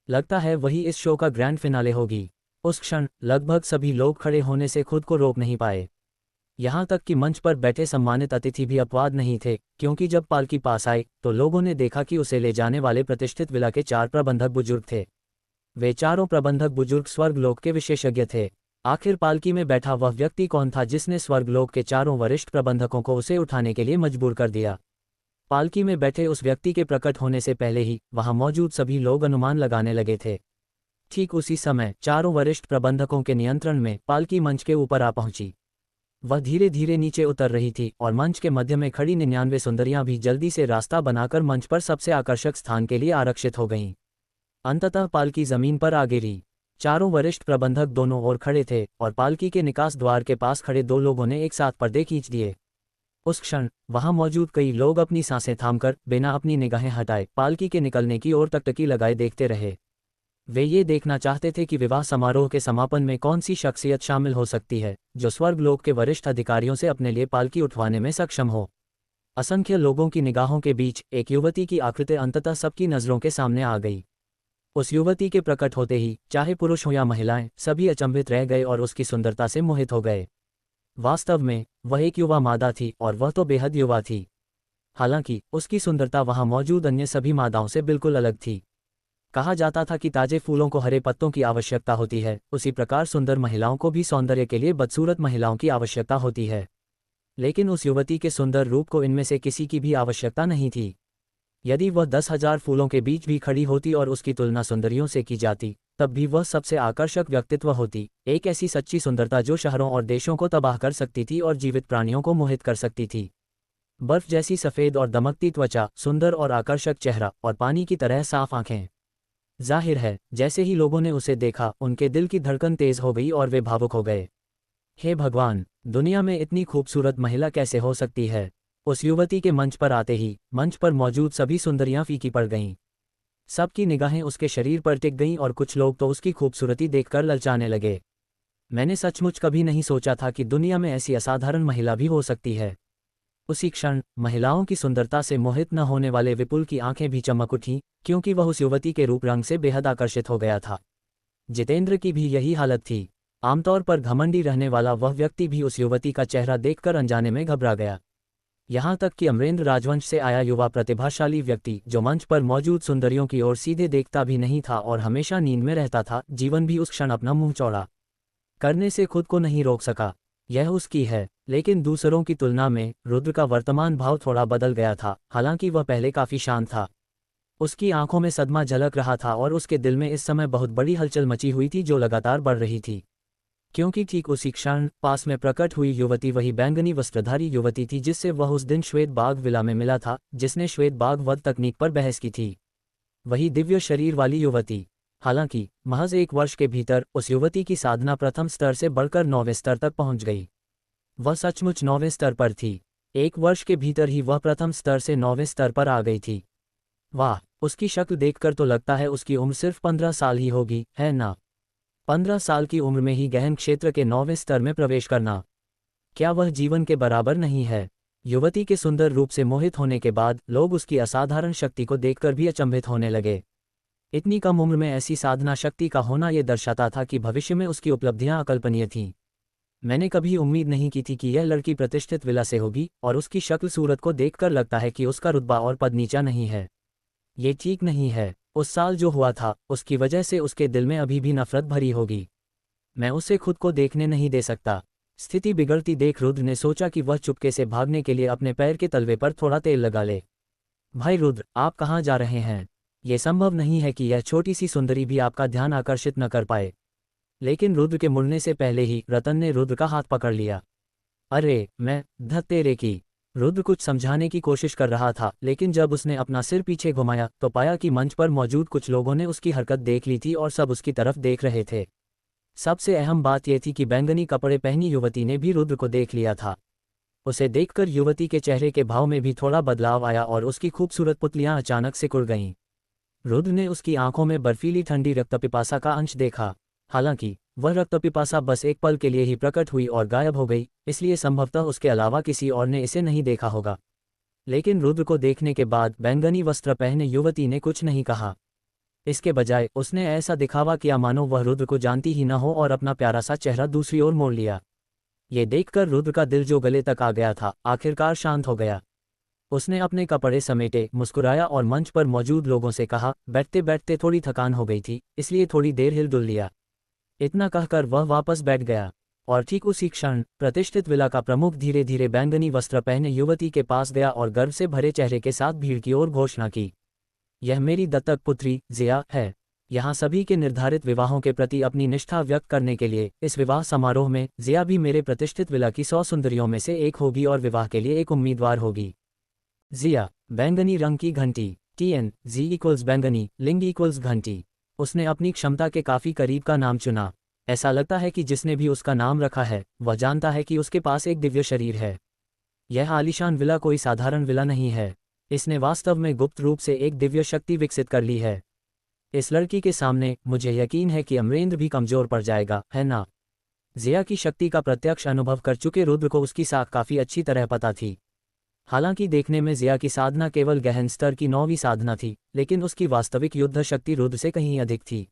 लगता है वही इस शो का ग्रैंड फिनाले होगी। उस क्षण लगभग सभी लोग खड़े होने से खुद को रोक नहीं पाए। यहाँ तक कि मंच पर बैठे सम्मानित अतिथि भी अपवाद नहीं थे, क्योंकि जब पालकी पास आई तो लोगों ने देखा कि उसे ले जाने वाले प्रतिष्ठित विला के 4 प्रबंधक बुजुर्ग थे। वे चारों प्रबंधक बुजुर्ग स्वर्गलोक के विशेषज्ञ थे। आखिर पालकी में बैठा वह व्यक्ति कौन था जिसने स्वर्गलोक के 4 वरिष्ठ प्रबंधकों को उसे उठाने के लिए मजबूर कर दिया? पालकी में बैठे उस व्यक्ति के प्रकट होने से पहले ही वहां मौजूद सभी लोग अनुमान लगाने लगे थे। ठीक उसी समय 4 वरिष्ठ प्रबंधकों के नियंत्रण में पालकी मंच के ऊपर आ पहुंची। वह धीरे धीरे नीचे उतर रही थी और मंच के मध्य में खड़ी 99 सुंदरियां भी जल्दी से रास्ता बनाकर मंच पर सबसे आकर्षक स्थान के लिए आरक्षित हो गईं। अंततः पालकी जमीन पर आ गिरी। चारों वरिष्ठ प्रबंधक दोनों ओर खड़े थे और पालकी के निकास द्वार के पास खड़े दो लोगों ने एक साथ पर्दे खींच दिए। उस क्षण वहां मौजूद कई लोग अपनी सांसें थामकर बिना अपनी निगाहें हटाए पालकी के निकलने की ओर टकटकी लगाए देखते रहे। वे ये देखना चाहते थे कि विवाह समारोह के समापन में कौन सी शख्सियत शामिल हो सकती है जो स्वर्गलोक के वरिष्ठ अधिकारियों से अपने लिए पालकी उठवाने में सक्षम हो। असंख्य लोगों की निगाहों के बीच एक युवती की आकृति अंततः सबकी नजरों के सामने आ गई। उस युवती के प्रकट होते ही चाहे पुरुष हो या महिलाएं सभी अचंभित रह गए और उसकी सुंदरता से मोहित हो गए। वास्तव में वह एक युवा मादा थी और वह तो बेहद युवा थी। हालांकि उसकी सुंदरता वहां मौजूद अन्य सभी मादाओं से बिल्कुल अलग थी। कहा जाता था कि ताजे फूलों को हरे पत्तों की आवश्यकता होती है, उसी प्रकार सुंदर महिलाओं को भी सौंदर्य के लिए बदसूरत महिलाओं की आवश्यकता होती है। लेकिन उस युवती के सुंदर रूप को इनमें से किसी की भी आवश्यकता नहीं थी। यदि वह 10,000 फूलों के बीच भी खड़ी होती और उसकी तुलना सुंदरियों से की जाती, तब भी वह सबसे आकर्षक व्यक्तित्व होती, एक ऐसी सच्ची सुंदरता जो शहरों और देशों को तबाह कर सकती थी और जीवित प्राणियों को मोहित कर सकती थी। बर्फ जैसी सफ़ेद और दमकती त्वचा, सुंदर और आकर्षक चेहरा और पानी की तरह साफ आंखें। जाहिर है जैसे ही लोगों ने उसे देखा उनके दिल की धड़कन तेज हो गई और वे भावुक हो गए। हे भगवान, दुनिया में इतनी खूबसूरत महिला कैसे हो सकती है। उस युवती के मंच पर आते ही मंच पर मौजूद सभी सुंदरियां फीकी पड़ गईं। सबकी निगाहें उसके शरीर पर टिक गईं और कुछ लोग तो उसकी खूबसूरती देखकर ललचाने लगे। मैंने सचमुच कभी नहीं सोचा था कि दुनिया में ऐसी असाधारण महिला भी हो सकती है। उसी क्षण महिलाओं की सुंदरता से मोहित न होने वाले विपुल की आंखें भी चमक उठीं, क्योंकि वह उस युवती के रूप रंग से बेहद आकर्षित हो गया था। जितेंद्र की भी यही हालत थी। आमतौर पर घमंडी रहने वाला वह व्यक्ति भी उस युवती का चेहरा देखकर अनजाने में घबरा गया। यहाँ तक कि अमरेंद्र राजवंश से आया युवा प्रतिभाशाली व्यक्ति जो मंच पर मौजूद सुंदरियों की ओर सीधे देखता भी नहीं था और हमेशा नींद में रहता था, जीवन भी उस क्षण अपना मुंह चौड़ा करने से खुद को नहीं रोक सका। यह उसकी है। लेकिन दूसरों की तुलना में रुद्र का वर्तमान भाव थोड़ा बदल गया था। हालांकि वह पहले काफी शांत था। उसकी आंखों में सदमा झलक रहा था और उसके दिल में इस समय बहुत बड़ी हलचल मची हुई थी जो लगातार बढ़ रही थी। क्योंकि ठीक उसी क्षण पास में प्रकट हुई युवती वही बैंगनी वस्त्रधारी युवती थी जिससे वह उस दिन श्वेत बाग विला में मिला था, जिसने श्वेत बाग वध तकनीक पर बहस की थी। वही दिव्य शरीर वाली युवती। हालांकि महज 1 वर्ष के भीतर उस युवती की साधना प्रथम स्तर से बढ़कर 9वें स्तर तक पहुंच गई। वह सचमुच 9वें स्तर पर थी। 1 वर्ष के भीतर ही वह प्रथम स्तर से 9वें स्तर पर आ गई थी। वाह, उसकी शक्ल देखकर तो लगता है उसकी उम्र सिर्फ 15 साल ही होगी, है ना। 15 साल की उम्र में ही गहन क्षेत्र के 9वें स्तर में प्रवेश करना, क्या वह जीवन के बराबर नहीं है। युवती के सुंदर रूप से मोहित होने के बाद लोग उसकी असाधारण शक्ति को देखकर भी अचंभित होने लगे। इतनी कम उम्र में ऐसी साधना शक्ति का होना ये दर्शाता था कि भविष्य में उसकी उपलब्धियां अकल्पनीय थीं। मैंने कभी उम्मीद नहीं की थी कि यह लड़की प्रतिष्ठित विला से होगी और उसकी शक्ल सूरत को देखकर लगता है कि उसका रुतबा और पद नीचा नहीं है। ये ठीक नहीं है। उस साल जो हुआ था उसकी वजह से उसके दिल में अभी भी नफरत भरी होगी। मैं उसे खुद को देखने नहीं दे सकता। स्थिति बिगड़ती देख रुद्र ने सोचा कि वह चुपके से भागने के लिए अपने पैर के तलवे पर थोड़ा तेल लगा ले। भाई रुद्र, आप कहाँ जा रहे हैं? ये संभव नहीं है कि यह छोटी सी सुंदरी भी आपका ध्यान आकर्षित न कर पाए। लेकिन रुद्र के मुड़ने से पहले ही रतन ने रुद्र का हाथ पकड़ लिया। अरे मैं धत तेरे की। रुद्र कुछ समझाने की कोशिश कर रहा था, लेकिन जब उसने अपना सिर पीछे घुमाया तो पाया कि मंच पर मौजूद कुछ लोगों ने उसकी हरकत देख ली थी और सब उसकी तरफ देख रहे थे। सबसे अहम बात यह थी कि बैंगनी कपड़े पहनी युवती ने भी रुद्र को देख लिया था। उसे देखकर युवती के चेहरे के भाव में भी थोड़ा बदलाव आया और उसकी खूबसूरत पुतलियां अचानक सिकुड़ गईं। रुद्र ने उसकी आंखों में बर्फीली ठंडी रक्तपिपासा का अंश देखा। हालांकि वह रक्तपिपासा बस एक पल के लिए ही प्रकट हुई और गायब हो गई, इसलिए संभवतः उसके अलावा किसी और ने इसे नहीं देखा होगा। लेकिन रुद्र को देखने के बाद बैंगनी वस्त्र पहने युवती ने कुछ नहीं कहा। इसके बजाय उसने ऐसा दिखावा किया मानो वह रुद्र को जानती ही न हो और अपना प्यारा सा चेहरा दूसरी ओर मोड़ लिया। ये देखकर रुद्र का दिल जो गले तक आ गया था आखिरकार शांत हो गया। उसने अपने कपड़े समेटे, मुस्कुराया और मंच पर मौजूद लोगों से कहा, बैठते बैठते थोड़ी थकान हो गई थी, इसलिए थोड़ी देर हिल डुल लिया। इतना कहकर वह वापस बैठ गया और ठीक उसी क्षण प्रतिष्ठित विला का प्रमुख धीरे धीरे बैंगनी वस्त्र पहने युवती के पास गया और गर्व से भरे चेहरे के साथ भीड़ की ओर घोषणा की, यह मेरी दत्तक पुत्री जिया है। यहाँ सभी के निर्धारित विवाहों के प्रति अपनी निष्ठा व्यक्त करने के लिए इस विवाह समारोह में जिया भी मेरे प्रतिष्ठित विला की 100 सुंदरियों में से एक होगी और विवाह के लिए एक उम्मीदवार होगी। जिया, बैंगनी रंग की घंटी। TN, जी इक्वल्स बैंगनी, लिंग इक्वल्स घंटी। उसने अपनी क्षमता के काफी करीब का नाम चुना। ऐसा लगता है कि जिसने भी उसका नाम रखा है वह जानता है कि उसके पास एक दिव्य शरीर है। यह आलीशान विला कोई साधारण विला नहीं है। इसने वास्तव में गुप्त रूप से एक दिव्य शक्ति विकसित कर ली है। इस लड़की के सामने मुझे यकीन है कि अमरेंद्र भी कमजोर पड़ जाएगा, है ना? जिया की शक्ति का प्रत्यक्ष अनुभव कर चुके रुद्र को उसकी साख काफी अच्छी तरह पता थी। हालांकि देखने में जिया की साधना केवल गहन स्तर की 9वीं साधना थी, लेकिन उसकी वास्तविक युद्ध शक्ति रुद्र से कहीं अधिक थी।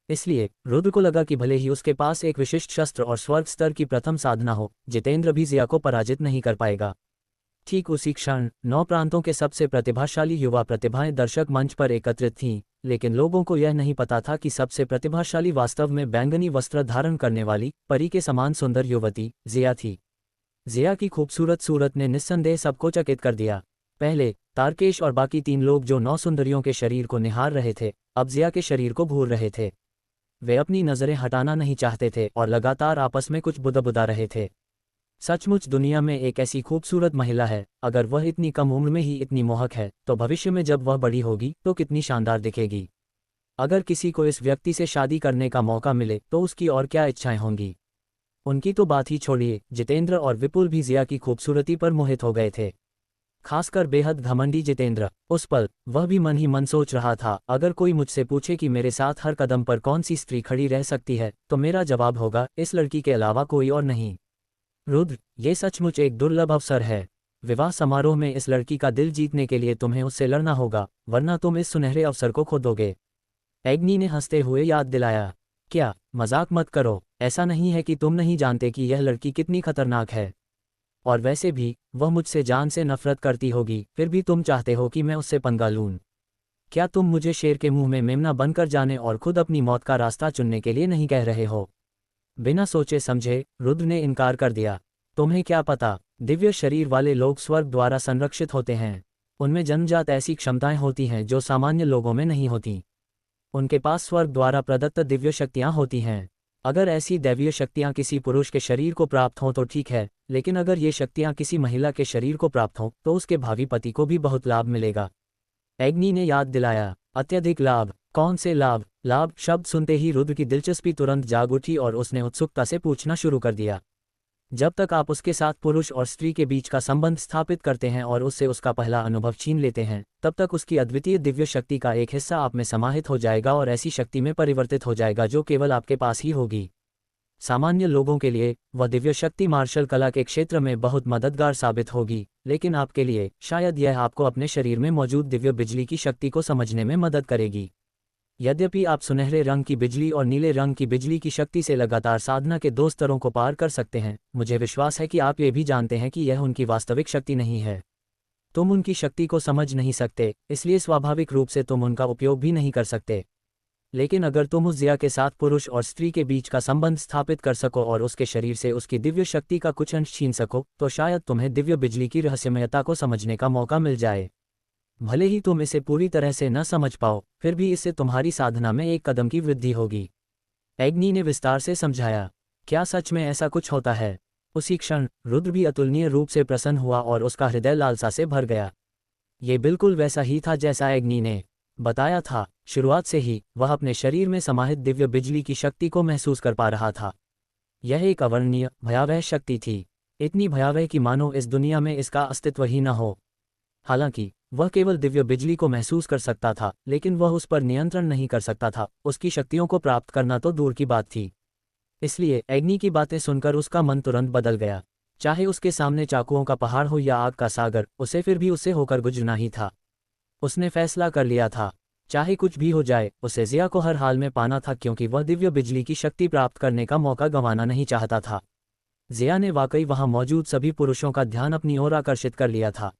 इसलिए रुद्र को लगा कि भले ही उसके पास एक विशिष्ट शस्त्र और स्वर्ग स्तर की प्रथम साधना हो, जितेंद्र भी जिया को पराजित नहीं कर पाएगा। ठीक उसी क्षण 9 प्रांतों के सबसे प्रतिभाशाली युवा प्रतिभाएं दर्शक मंच पर एकत्रित थीं, लेकिन लोगों को यह नहीं पता था कि सबसे प्रतिभाशाली वास्तव में बैंगनी वस्त्र धारण करने वाली परी के समान सुंदर युवती जिया थी। जिया की खूबसूरत सूरत ने निस्संदेह सबको चकित कर दिया। पहले तारकेश और बाकी 3 लोग जो 9 सुंदरियों के शरीर को निहार रहे थे, अब जिया के शरीर को घूर रहे थे। वे अपनी नजरें हटाना नहीं चाहते थे और लगातार आपस में कुछ बुदबुदा रहे थे। सचमुच दुनिया में एक ऐसी खूबसूरत महिला है, अगर वह इतनी कम उम्र में ही इतनी मोहक है तो भविष्य में जब वह बड़ी होगी तो कितनी शानदार दिखेगी। अगर किसी को इस व्यक्ति से शादी करने का मौका मिले तो उसकी और क्या इच्छाएं होंगी। उनकी तो बात ही छोड़िए, जितेंद्र और विपुल भी जिया की खूबसूरती पर मोहित हो गए थे। खासकर बेहद घमंडी जितेंद्र। उस पल वह भी मन ही मन सोच रहा था, अगर कोई मुझसे पूछे कि मेरे साथ हर कदम पर कौन सी स्त्री खड़ी रह सकती है, तो मेरा जवाब होगा इस लड़की के अलावा कोई और नहीं। रुद्र, ये सचमुच एक दुर्लभ अवसर है। विवाह समारोह में इस लड़की का दिल जीतने के लिए तुम्हें उससे लड़ना होगा, वरना तुम इस सुनहरे अवसर को खो दोगे। एग्नी ने हंसते हुए याद दिलाया। क्या, मजाक मत करो। ऐसा नहीं है कि तुम नहीं जानते कि यह लड़की कितनी खतरनाक है। और वैसे भी वह मुझसे जान से नफरत करती होगी, फिर भी तुम चाहते हो कि मैं उससे पंगा लूं। क्या तुम मुझे शेर के मुंह में मेमना बनकर जाने और खुद अपनी मौत का रास्ता चुनने के लिए नहीं कह रहे हो? बिना सोचे समझे रुद्र ने इनकार कर दिया। तुम्हें क्या पता, दिव्य शरीर वाले लोग स्वर्ग द्वारा संरक्षित होते हैं। उनमें जन्मजात ऐसी क्षमताएं होती हैं जो सामान्य लोगों में नहीं होती। उनके पास स्वर्ग द्वारा प्रदत्त दिव्य शक्तियां होती हैं। अगर ऐसी दैवीय शक्तियां किसी पुरुष के शरीर को प्राप्त हों तो ठीक है, लेकिन अगर ये शक्तियां किसी महिला के शरीर को प्राप्त हों तो उसके भावी पति को भी बहुत लाभ मिलेगा। एग्नी ने याद दिलाया। अत्यधिक लाभ? कौन से लाभ? लाभ शब्द सुनते ही रुद्र की दिलचस्पी तुरंत जाग उठी और उसने उत्सुकता से पूछना शुरू कर दिया। जब तक आप उसके साथ पुरुष और स्त्री के बीच का संबंध स्थापित करते हैं और उससे उसका पहला अनुभव छीन लेते हैं, तब तक उसकी अद्वितीय दिव्य शक्ति का एक हिस्सा आप में समाहित हो जाएगा और ऐसी शक्ति में परिवर्तित हो जाएगा जो केवल आपके पास ही होगी। सामान्य लोगों के लिए वह दिव्य शक्ति मार्शल कला के क्षेत्र में बहुत मददगार साबित होगी, लेकिन आपके लिए शायद यह आपको अपने शरीर में मौजूद दिव्य बिजली की शक्ति को समझने में मदद करेगी। यद्यपि आप सुनहरे रंग की बिजली और नीले रंग की बिजली की शक्ति से लगातार साधना के 2 स्तरों को पार कर सकते हैं, मुझे विश्वास है कि आप ये भी जानते हैं कि यह उनकी वास्तविक शक्ति नहीं है। तुम उनकी शक्ति को समझ नहीं सकते, इसलिए स्वाभाविक रूप से तुम उनका उपयोग भी नहीं कर सकते। लेकिन अगर तुम उस जिया के साथ पुरुष और स्त्री के बीच का संबंध स्थापित कर सको और उसके शरीर से उसकी दिव्य शक्ति का कुछ अंश छीन सको, तो शायद तुम्हें दिव्य बिजली की रहस्यमयता को समझने का मौका मिल जाए। भले ही तुम इसे पूरी तरह से न समझ पाओ, फिर भी इससे तुम्हारी साधना में एक कदम की वृद्धि होगी। एग्नी ने विस्तार से समझाया। क्या सच में ऐसा कुछ होता है? उसी क्षण रुद्र भी अतुलनीय रूप से प्रसन्न हुआ और उसका हृदय लालसा से भर गया। ये बिल्कुल वैसा ही था जैसा एग्नी ने बताया था। शुरुआत से ही वह अपने शरीर में समाहित दिव्य बिजली की शक्ति को महसूस कर पा रहा था। यह एक अवर्णनीय भयावह शक्ति थी, इतनी भयावह कि मानो इस दुनिया में इसका अस्तित्व ही न हो। हालांकि वह केवल दिव्य बिजली को महसूस कर सकता था, लेकिन वह उस पर नियंत्रण नहीं कर सकता था। उसकी शक्तियों को प्राप्त करना तो दूर की बात थी। इसलिए एग्नी की बातें सुनकर उसका मन तुरंत बदल गया। चाहे उसके सामने चाकुओं का पहाड़ हो या आग का सागर, उसे फिर भी उससे होकर गुजरना ही था। उसने फैसला कर लिया था, चाहे कुछ भी हो जाए उसे जिया को हर हाल में पाना था, क्योंकि वह दिव्य बिजली की शक्ति प्राप्त करने का मौका गंवाना नहीं चाहता था। जिया ने वाकई वहां मौजूद सभी पुरुषों का ध्यान अपनी ओर आकर्षित कर लिया था।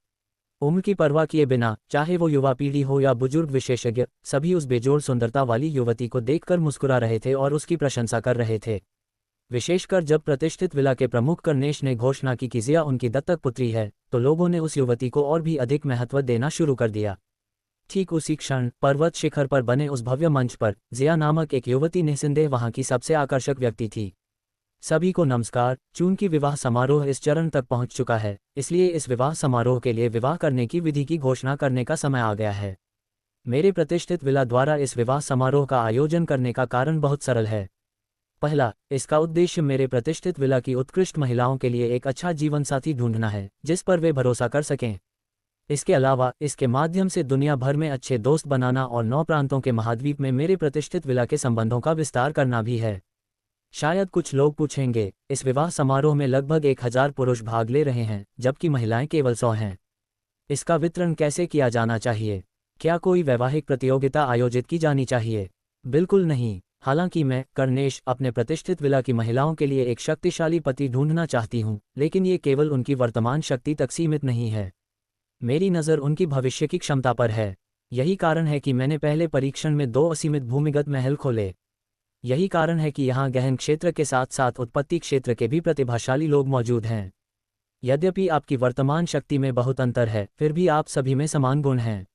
उम्र की परवाह किए बिना, चाहे वो युवा पीढ़ी हो या बुजुर्ग विशेषज्ञ, सभी उस बेजोड़ सुंदरता वाली युवती को देखकर मुस्कुरा रहे थे और उसकी प्रशंसा कर रहे थे। विशेषकर जब प्रतिष्ठित विला के प्रमुख कर्नेश ने घोषणा की कि जिया उनकी दत्तक पुत्री है, तो लोगों ने उस युवती को और भी अधिक महत्व देना शुरू कर दिया। ठीक उसी क्षण पर्वत शिखर पर बने उस भव्य मंच पर जिया नामक एक युवती निस्संदेह वहां की सबसे आकर्षक व्यक्ति थी। सभी को नमस्कार। चूंकि विवाह समारोह इस चरण तक पहुंच चुका है, इसलिए इस विवाह समारोह के लिए विवाह करने की विधि की घोषणा करने का समय आ गया है। मेरे प्रतिष्ठित विला द्वारा इस विवाह समारोह का आयोजन करने का कारण बहुत सरल है। पहला, इसका उद्देश्य मेरे प्रतिष्ठित विला की उत्कृष्ट महिलाओं के लिए एक अच्छा जीवन साथी ढूंढना है जिस पर वे भरोसा कर सकें। इसके अलावा इसके माध्यम से दुनिया भर में अच्छे दोस्त बनाना और 9 प्रांतों के महाद्वीप में मेरे प्रतिष्ठित विला के संबंधों का विस्तार करना भी है। शायद कुछ लोग पूछेंगे, इस विवाह समारोह में लगभग 1000 पुरुष भाग ले रहे हैं जबकि महिलाएं केवल 100 हैं। इसका वितरण कैसे किया जाना चाहिए? क्या कोई वैवाहिक प्रतियोगिता आयोजित की जानी चाहिए? बिल्कुल नहीं। हालांकि मैं कर्णेश अपने प्रतिष्ठित विला की महिलाओं के लिए एक शक्तिशाली पति ढूंढना चाहती हूं, लेकिन ये केवल उनकी वर्तमान शक्ति तक सीमित नहीं है। मेरी नज़र उनकी भविष्य की क्षमता पर है। यही कारण है कि मैंने पहले परीक्षण में 2 असीमित भूमिगत महल खोले। यही कारण है कि यहाँ गहन क्षेत्र के साथ साथ उत्पत्ति क्षेत्र के भी प्रतिभाशाली लोग मौजूद हैं। यद्यपि आपकी वर्तमान शक्ति में बहुत अंतर है, फिर भी आप सभी में समान गुण हैं।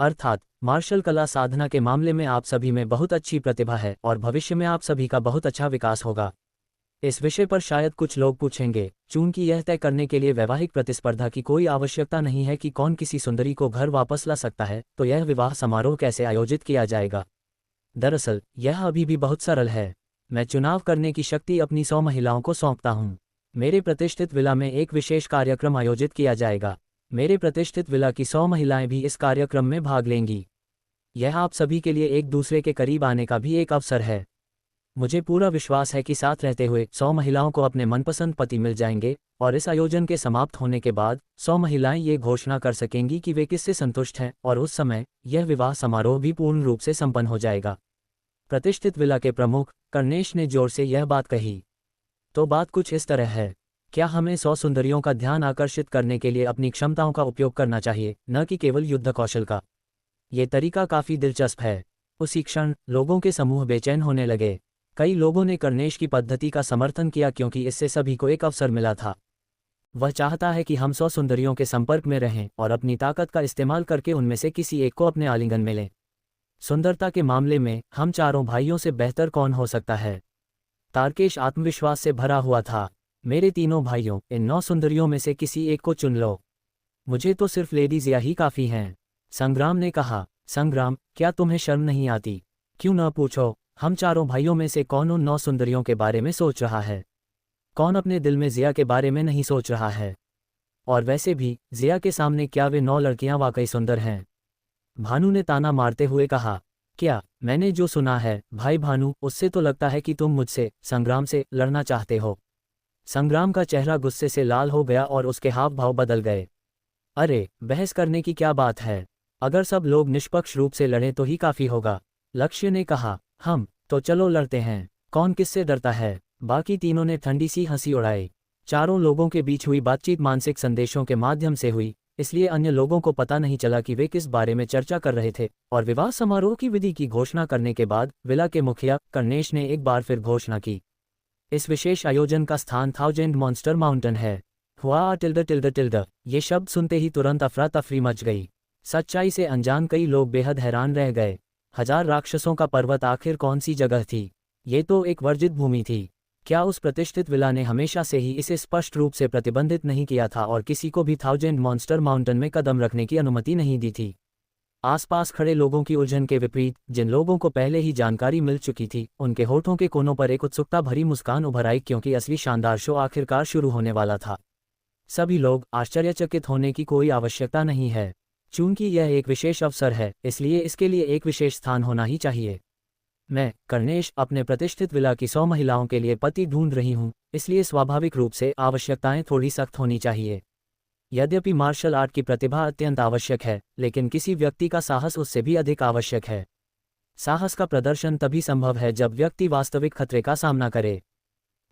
अर्थात मार्शल कला साधना के मामले में आप सभी में बहुत अच्छी प्रतिभा है और भविष्य में आप सभी का बहुत अच्छा विकास होगा। इस विषय पर शायद कुछ लोग पूछेंगे, चूंकि यह तय करने के लिए वैवाहिक प्रतिस्पर्धा की कोई आवश्यकता नहीं है कि कौन किसी सुंदरी को घर वापस ला सकता है, तो यह विवाह समारोह कैसे आयोजित किया जाएगा? दरअसल यह अभी भी बहुत सरल है। मैं चुनाव करने की शक्ति अपनी 100 महिलाओं को सौंपता हूँ। मेरे प्रतिष्ठित विला में एक विशेष कार्यक्रम आयोजित किया जाएगा। मेरे प्रतिष्ठित विला की 100 महिलाएं भी इस कार्यक्रम में भाग लेंगी। यह आप सभी के लिए एक दूसरे के करीब आने का भी एक अवसर है। मुझे पूरा विश्वास है कि साथ रहते हुए 100 महिलाओं को अपने मनपसंद पति मिल जाएंगे और इस आयोजन के समाप्त होने के बाद 100 महिलाएं ये घोषणा कर सकेंगी कि वे किससे संतुष्ट हैं और उस समय यह विवाह समारोह भी पूर्ण रूप से संपन्न हो जाएगा। प्रतिष्ठित विला के प्रमुख कर्णेश ने जोर से यह बात कही। तो बात कुछ इस तरह है, क्या हमें 100 सुंदरियों का ध्यान आकर्षित करने के लिए अपनी क्षमताओं का उपयोग करना चाहिए, न कि केवल युद्ध कौशल का? ये तरीका काफी दिलचस्प है। उसी क्षण लोगों के समूह बेचैन होने लगे। कई लोगों ने कर्णेश की पद्धति का समर्थन किया क्योंकि इससे सभी को एक अवसर मिला था। वह चाहता है कि हम 100 सुंदरियों के संपर्क में रहें और अपनी ताकत का इस्तेमाल करके उनमें से किसी एक को अपने आलिंगन में लें। सुंदरता के मामले में हम चारों भाइयों से बेहतर कौन हो सकता है? तारकेश आत्मविश्वास से भरा हुआ था। मेरे तीनों भाइयों, इन 9 सुंदरियों में से किसी एक को चुन लो। मुझे तो सिर्फ लेडी जिया ही काफी हैं। संग्राम ने कहा। संग्राम, क्या तुम्हें शर्म नहीं आती? क्यों न पूछो, हम चारों भाइयों में से कौन उन 9 सुंदरियों के बारे में सोच रहा है? कौन अपने दिल में जिया के बारे में नहीं सोच रहा है? और वैसे भी जिया के सामने क्या वे 9 लड़कियां वाकई सुंदर हैं? भानु ने ताना मारते हुए कहा। क्या? मैंने जो सुना है भाई भानु, उससे तो लगता है कि तुम मुझसे, संग्राम से, लड़ना चाहते हो। संग्राम का चेहरा गुस्से से लाल हो गया और उसके हाव भाव बदल गए। अरे, बहस करने की क्या बात है? अगर सब लोग निष्पक्ष रूप से लड़ें तो ही काफी होगा। लक्ष्य ने कहा। तो चलो लड़ते हैं। कौन किससे डरता है? बाकी तीनों ने ठंडी सी हंसी उड़ाई। चारों लोगों के बीच हुई बातचीत मानसिक संदेशों के माध्यम से हुई, इसलिए अन्य लोगों को पता नहीं चला कि वे किस बारे में चर्चा कर रहे थे। और विवाह समारोह की विधि की घोषणा करने के बाद विला के मुखिया कर्णेश ने एक बार फिर घोषणा की। इस विशेष आयोजन का स्थान 1000 मॉन्स्टर माउंटेन है। हुआ टिल्ड। ये शब्द सुनते ही तुरंत अफरा तफरी मच गई। सच्चाई से अनजान कई लोग बेहद हैरान रह गए। 1000 राक्षसों का पर्वत आखिर कौन सी जगह थी? ये तो एक वर्जित भूमि थी। क्या उस प्रतिष्ठित विला ने हमेशा से ही इसे स्पष्ट रूप से प्रतिबंधित नहीं किया था और किसी को भी 1000 मॉन्स्टर माउंटेन में कदम रखने की अनुमति नहीं दी थी? आसपास खड़े लोगों की उलझन के विपरीत, जिन लोगों को पहले ही जानकारी मिल चुकी थी, उनके होठों के कोनों पर एक उत्सुकता भरी मुस्कान उभर आई क्योंकि असली शानदार शो आखिरकार शुरू होने वाला था। सभी लोग आश्चर्यचकित होने की कोई आवश्यकता नहीं है। चूंकि यह एक विशेष अवसर है, इसलिए इसके लिए एक विशेष स्थान होना ही चाहिए। मैं कर्णेश अपने प्रतिष्ठित विला की 100 महिलाओं के लिए पति ढूंढ रही हूँ, इसलिए स्वाभाविक रूप से आवश्यकताएं थोड़ी सख्त होनी चाहिए। यद्यपि मार्शल आर्ट की प्रतिभा अत्यंत आवश्यक है, लेकिन किसी व्यक्ति का साहस उससे भी अधिक आवश्यक है। साहस का प्रदर्शन तभी संभव है जब व्यक्ति वास्तविक खतरे का सामना करे।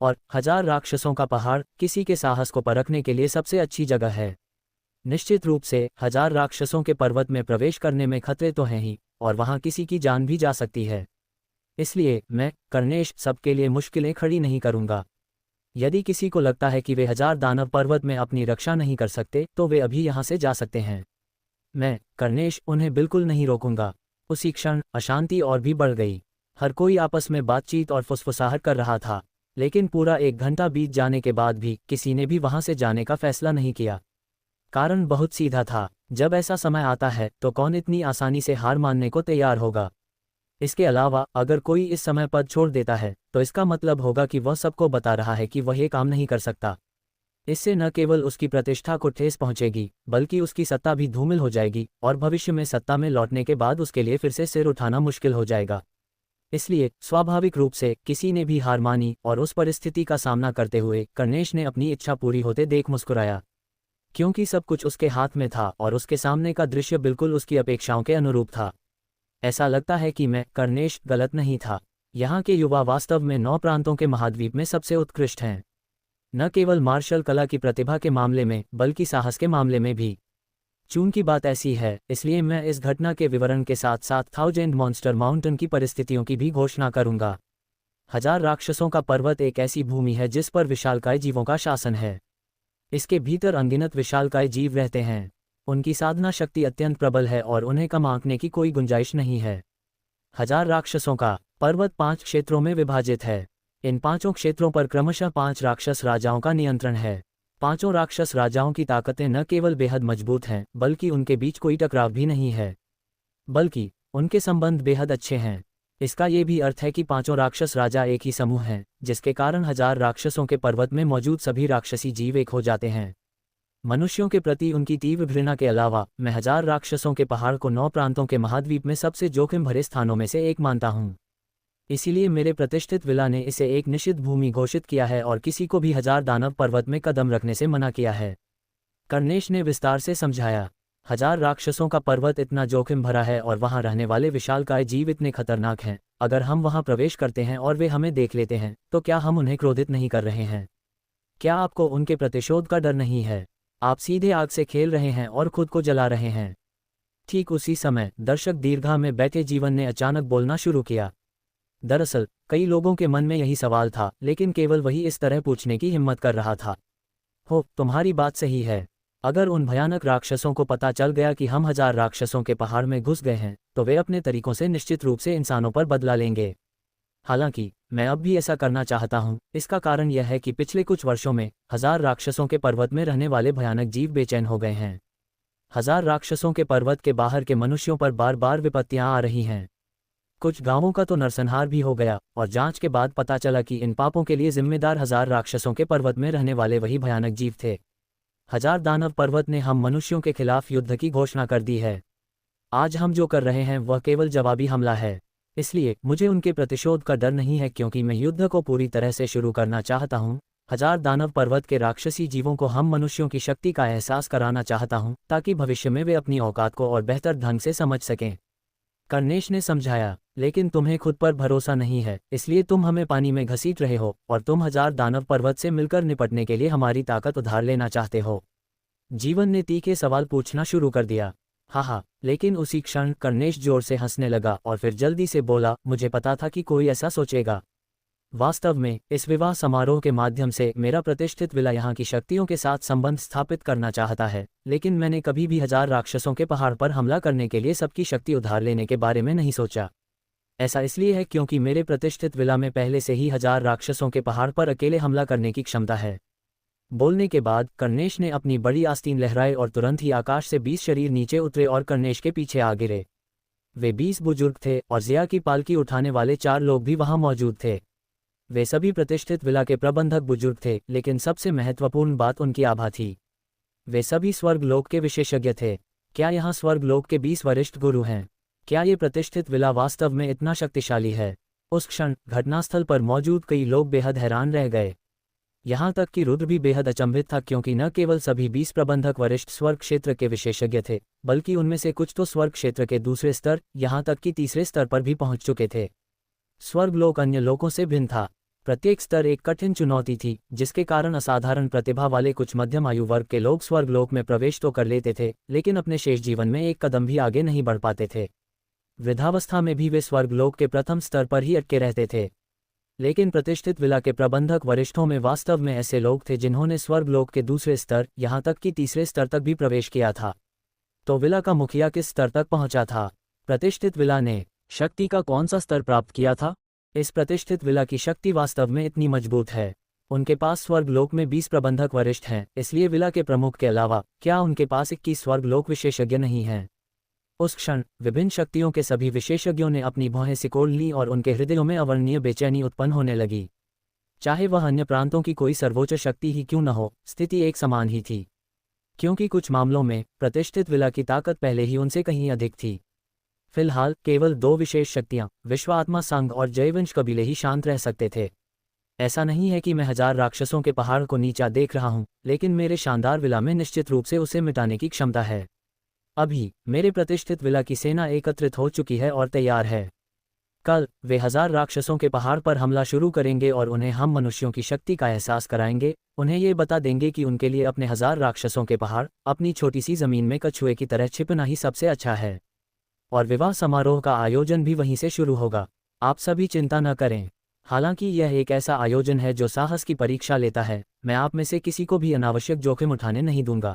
और 1000 राक्षसों का पहाड़ किसी के साहस को परखने के लिए सबसे अच्छी जगह है। निश्चित रूप से 1000 राक्षसों के पर्वत में प्रवेश करने में खतरे तो हैं ही, और वहां किसी की जान भी जा सकती है। इसलिए मैं कर्णेश सबके लिए मुश्किलें खड़ी नहीं करूंगा। यदि किसी को लगता है कि वे 1000 दानव पर्वत में अपनी रक्षा नहीं कर सकते, तो वे अभी यहां से जा सकते हैं। मैं, कर्नेश, उन्हें बिल्कुल नहीं रोकूंगा। उसी क्षण अशांति और भी बढ़ गई। हर कोई आपस में बातचीत और फुसफुसाहट कर रहा था, लेकिन पूरा 1 घंटा बीत जाने के बाद भी किसी ने भी वहां से जाने का फैसला नहीं किया। कारण बहुत सीधा था, जब ऐसा समय आता है तो कौन इतनी आसानी से हार मानने को तैयार होगा। इसके अलावा अगर कोई इस समय पद छोड़ देता है तो इसका मतलब होगा कि वह सबको बता रहा है कि वह ये काम नहीं कर सकता। इससे न केवल उसकी प्रतिष्ठा को ठेस पहुंचेगी, बल्कि उसकी सत्ता भी धूमिल हो जाएगी और भविष्य में सत्ता में लौटने के बाद उसके लिए फिर से सिर उठाना मुश्किल हो जाएगा। इसलिए स्वाभाविक रूप से किसी ने भी हार मानी और उस परिस्थिति का सामना करते हुए कर्नेश ने अपनी इच्छा पूरी होते देख मुस्कुराया, क्योंकि सब कुछ उसके हाथ में था और उसके सामने का दृश्य बिल्कुल उसकी अपेक्षाओं के अनुरूप था। ऐसा लगता है कि मैं, कर्नेश, गलत नहीं था। यहाँ के युवा वास्तव में 9 प्रांतों के महाद्वीप में सबसे उत्कृष्ट हैं, न केवल मार्शल कला की प्रतिभा के मामले में बल्कि साहस के मामले में भी। चूंकि बात ऐसी है, इसलिए मैं इस घटना के विवरण के साथ साथ 1000 मॉन्स्टर माउंटेन की परिस्थितियों की भी घोषणा करूंगा। 1000 राक्षसों का पर्वत एक ऐसी भूमि है जिस पर विशालकाय जीवों का शासन है। इसके भीतर अनगिनत विशालकाय जीव रहते हैं। उनकी साधना शक्ति अत्यंत प्रबल है और उन्हें कम आंकने की कोई गुंजाइश नहीं है। 1000 राक्षसों का पर्वत 5 क्षेत्रों में विभाजित है। इन 5 क्षेत्रों पर क्रमशः 5 राक्षस राजाओं का नियंत्रण है। 5 राक्षस राजाओं की ताकतें न केवल बेहद मजबूत हैं, बल्कि उनके बीच कोई टकराव भी नहीं है, बल्कि उनके संबंध बेहद अच्छे हैं। इसका ये भी अर्थ है कि 5 राक्षस राजा एक ही समूह हैं, जिसके कारण 1000 राक्षसों के पर्वत में मौजूद सभी राक्षसी जीव एक हो जाते हैं। मनुष्यों के प्रति उनकी तीव्र घृणा के अलावा मैं 1000 राक्षसों के पहाड़ को 9 प्रांतों के महाद्वीप में सबसे जोखिम भरे स्थानों में से एक मानता हूँ। इसीलिए मेरे प्रतिष्ठित विला ने इसे एक निषिद्ध भूमि घोषित किया है और किसी को भी 1000 दानव पर्वत में कदम रखने से मना किया है। कर्नेश ने विस्तार से समझाया। 1000 राक्षसों का पर्वत इतना जोखिम भरा है और वहां रहने वाले विशालकाय जीव इतने खतरनाक हैं। अगर हम वहां प्रवेश करते हैं और वे हमें देख लेते हैं तो क्या हम उन्हें क्रोधित नहीं कर रहे हैं? क्या आपको उनके प्रतिशोध का डर नहीं है? आप सीधे आग से खेल रहे हैं और खुद को जला रहे हैं। ठीक उसी समय दर्शक दीर्घा में बैठे जीवन ने अचानक बोलना शुरू किया। दरअसल कई लोगों के मन में यही सवाल था, लेकिन केवल वही इस तरह पूछने की हिम्मत कर रहा था। हो, तुम्हारी बात सही है। अगर उन भयानक राक्षसों को पता चल गया कि हम 1000 राक्षसों के पहाड़ में घुस गए हैं तो वे अपने तरीकों से निश्चित रूप से इंसानों पर बदला लेंगे। हालांकि मैं अब भी ऐसा करना चाहता हूं। इसका कारण यह है कि पिछले कुछ वर्षों में 1000 राक्षसों के पर्वत में रहने वाले भयानक जीव बेचैन हो गए हैं। 1000 राक्षसों के पर्वत के बाहर के मनुष्यों पर बार बार विपत्तियां आ रही हैं। कुछ गांवों का तो नरसंहार भी हो गया और जांच के बाद पता चला कि इन पापों के लिए जिम्मेदार 1000 राक्षसों के पर्वत में रहने वाले वही भयानक जीव थे। 1000 दानव पर्वत ने हम मनुष्यों के खिलाफ युद्ध की घोषणा कर दी है। आज हम जो कर रहे हैं वह केवल जवाबी हमला है। इसलिए मुझे उनके प्रतिशोध का डर नहीं है, क्योंकि मैं युद्ध को पूरी तरह से शुरू करना चाहता हूँ। 1000 दानव पर्वत के राक्षसी जीवों को हम मनुष्यों की शक्ति का एहसास कराना चाहता हूँ, ताकि भविष्य में वे अपनी औकात को और बेहतर ढंग से समझ सकें। कर्नेश ने समझाया। लेकिन तुम्हें खुद पर भरोसा नहीं है, इसलिए तुम हमें पानी में घसीट रहे हो और तुम 1000 दानव पर्वत से मिलकर निपटने के लिए हमारी ताकत उधार लेना चाहते हो। जीवन ने तीखे सवाल पूछना शुरू कर दिया। हाँ, लेकिन उसी क्षण कर्नेश जोर से हंसने लगा और फिर जल्दी से बोला, मुझे पता था कि कोई ऐसा सोचेगा। वास्तव में इस विवाह समारोह के माध्यम से मेरा प्रतिष्ठित विला यहाँ की शक्तियों के साथ संबंध स्थापित करना चाहता है, लेकिन मैंने कभी भी 1000 राक्षसों के पहाड़ पर हमला करने के लिए सबकी शक्ति उधार लेने के बारे में नहीं सोचा। ऐसा इसलिए है क्योंकि मेरे प्रतिष्ठित विला में पहले से ही 1000 राक्षसों के पहाड़ पर अकेले हमला करने की क्षमता है। बोलने के बाद कर्नेश ने अपनी बड़ी आस्तीन लहराई और तुरंत ही आकाश से 20 शरीर नीचे उतरे और कर्नेश के पीछे आ गिरे। वे 20 बुजुर्ग थे और जिया की पालकी उठाने वाले 4 लोग भी वहां मौजूद थे। वे सभी प्रतिष्ठित विला के प्रबंधक बुजुर्ग थे, लेकिन सबसे महत्वपूर्ण बात उनकी आभा थी। वे सभी स्वर्गलोक के विशेषज्ञ थे। क्या यहाँ स्वर्गलोक के 20 वरिष्ठ गुरु हैं? क्या ये प्रतिष्ठित विला वास्तव में इतना शक्तिशाली है? उस क्षण घटनास्थल पर मौजूद कई लोग बेहद हैरान रह गए। यहाँ तक कि रुद्र भी बेहद अचंभित था, क्योंकि न केवल सभी 20 प्रबंधक वरिष्ठ स्वर्ग क्षेत्र के विशेषज्ञ थे, बल्कि उनमें से कुछ तो स्वर्ग क्षेत्र के दूसरे स्तर, यहाँ तक कि तीसरे स्तर पर भी पहुँच चुके थे। स्वर्गलोक अन्य लोकों से भिन्न था। प्रत्येक स्तर एक कठिन चुनौती थी, जिसके कारण असाधारण प्रतिभा वाले कुछ मध्यम आयु वर्ग के लोग स्वर्गलोक में प्रवेश तो कर लेते थे, लेकिन अपने शेष जीवन में एक कदम भी आगे नहीं बढ़ पाते थे। वृद्धावस्था में भी वे स्वर्गलोक के प्रथम स्तर पर ही अटके रहते थे। लेकिन प्रतिष्ठित विला के प्रबंधक वरिष्ठों में वास्तव में ऐसे लोग थे जिन्होंने स्वर्गलोक के दूसरे स्तर, यहाँ तक कि तीसरे स्तर तक भी प्रवेश किया था। तो विला का मुखिया किस स्तर तक पहुंचा था? प्रतिष्ठित विला ने शक्ति का कौन सा स्तर प्राप्त किया था? इस प्रतिष्ठित विला की शक्ति वास्तव में इतनी मजबूत है। उनके पास स्वर्गलोक में 20 प्रबंधक वरिष्ठ हैं, इसलिए विला के प्रमुख के अलावा क्या उनके पास 21 स्वर्गलोक विशेषज्ञ नहीं हैं? उस क्षण विभिन्न शक्तियों के सभी विशेषज्ञों ने अपनी भौहें सिकोड़ ली और उनके हृदयों में अवर्णनीय बेचैनी उत्पन्न होने लगी। चाहे वह अन्य प्रांतों की कोई सर्वोच्च शक्ति ही क्यों न हो, स्थिति एक समान ही थी, क्योंकि कुछ मामलों में प्रतिष्ठित विला की ताकत पहले ही उनसे कहीं अधिक थी। फिलहाल केवल 2 विशेष शक्तियां, विश्वात्मा संघ और जयवंश कबीले ही शांत रह सकते थे। ऐसा नहीं है कि मैं 1000 राक्षसों के पहाड़ को नीचा देख रहा हूं, लेकिन मेरे शानदार विला में निश्चित रूप से उसे मिटाने की क्षमता है। अभी मेरे प्रतिष्ठित विला की सेना एकत्रित हो चुकी है और तैयार है। कल वे 1000 राक्षसों के पहाड़ पर हमला शुरू करेंगे और उन्हें हम मनुष्यों की शक्ति का एहसास कराएंगे। उन्हें ये बता देंगे कि उनके लिए अपने 1000 राक्षसों के पहाड़, अपनी छोटी सी जमीन में कछुए की तरह छिपना ही सबसे अच्छा है। और विवाह समारोह का आयोजन भी वहीं से शुरू होगा। आप सभी चिंता न करें। हालांकि यह एक ऐसा आयोजन है जो साहस की परीक्षा लेता है, मैं आप में से किसी को भी अनावश्यक जोखिम उठाने नहीं दूंगा।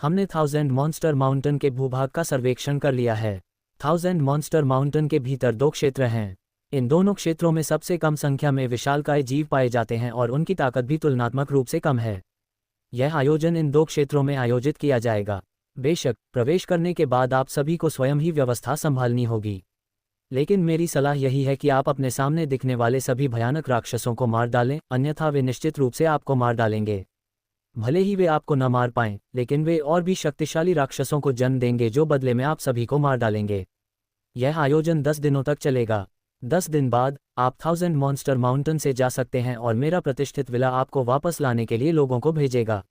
हमने 1000 मॉन्स्टर माउंटेन के भूभाग का सर्वेक्षण कर लिया है। 1000 मॉन्स्टर माउंटेन के भीतर 2 क्षेत्र हैं। इन दोनों क्षेत्रों में सबसे कम संख्या में विशालकाय जीव पाए जाते हैं और उनकी ताकत भी तुलनात्मक रूप से कम है। यह आयोजन इन 2 क्षेत्रों में आयोजित किया जाएगा। बेशक प्रवेश करने के बाद आप सभी को स्वयं ही व्यवस्था संभालनी होगी, लेकिन मेरी सलाह यही है कि आप अपने सामने दिखने वाले सभी भयानक राक्षसों को मार डालें, अन्यथा वे निश्चित रूप से आपको मार डालेंगे। भले ही वे आपको न मार पाएं, लेकिन वे और भी शक्तिशाली राक्षसों को जन्म देंगे जो बदले में आप सभी को मार डालेंगे। यह आयोजन 10 दिनों तक चलेगा। 10 दिन बाद आप 1000 मॉन्स्टर माउंटेन से जा सकते हैं और मेरा प्रतिष्ठित विला आपको वापस लाने के लिए लोगों को भेजेगा।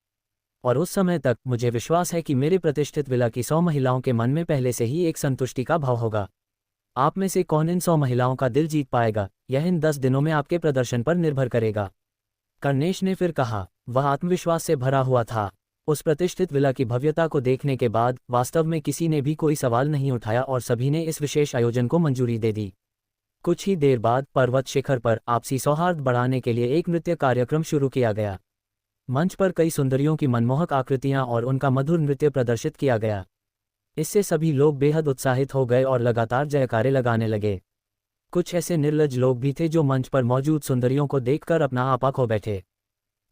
और उस समय तक मुझे विश्वास है कि मेरे प्रतिष्ठित विला की 100 महिलाओं के मन में पहले से ही एक संतुष्टि का भाव होगा। आप में से कौन इन 100 महिलाओं का दिल जीत पाएगा, यह इन 10 दिनों में आपके प्रदर्शन पर निर्भर करेगा। कर्णेश ने फिर कहा। वह आत्मविश्वास से भरा हुआ था। उस प्रतिष्ठित विला की भव्यता को देखने के बाद वास्तव में किसी ने भी कोई सवाल नहीं उठाया और सभी ने इस विशेष आयोजन को मंजूरी दे दी। कुछ ही देर बाद पर्वत शिखर पर आपसी सौहार्द बढ़ाने के लिए एक नृत्य कार्यक्रम शुरू किया गया। मंच पर कई सुंदरियों की मनमोहक आकृतियां और उनका मधुर नृत्य प्रदर्शित किया गया। इससे सभी लोग बेहद उत्साहित हो गए और लगातार जयकारे लगाने लगे। कुछ ऐसे निर्लज लोग भी थे जो मंच पर मौजूद सुंदरियों को देखकर अपना आपा खो बैठे।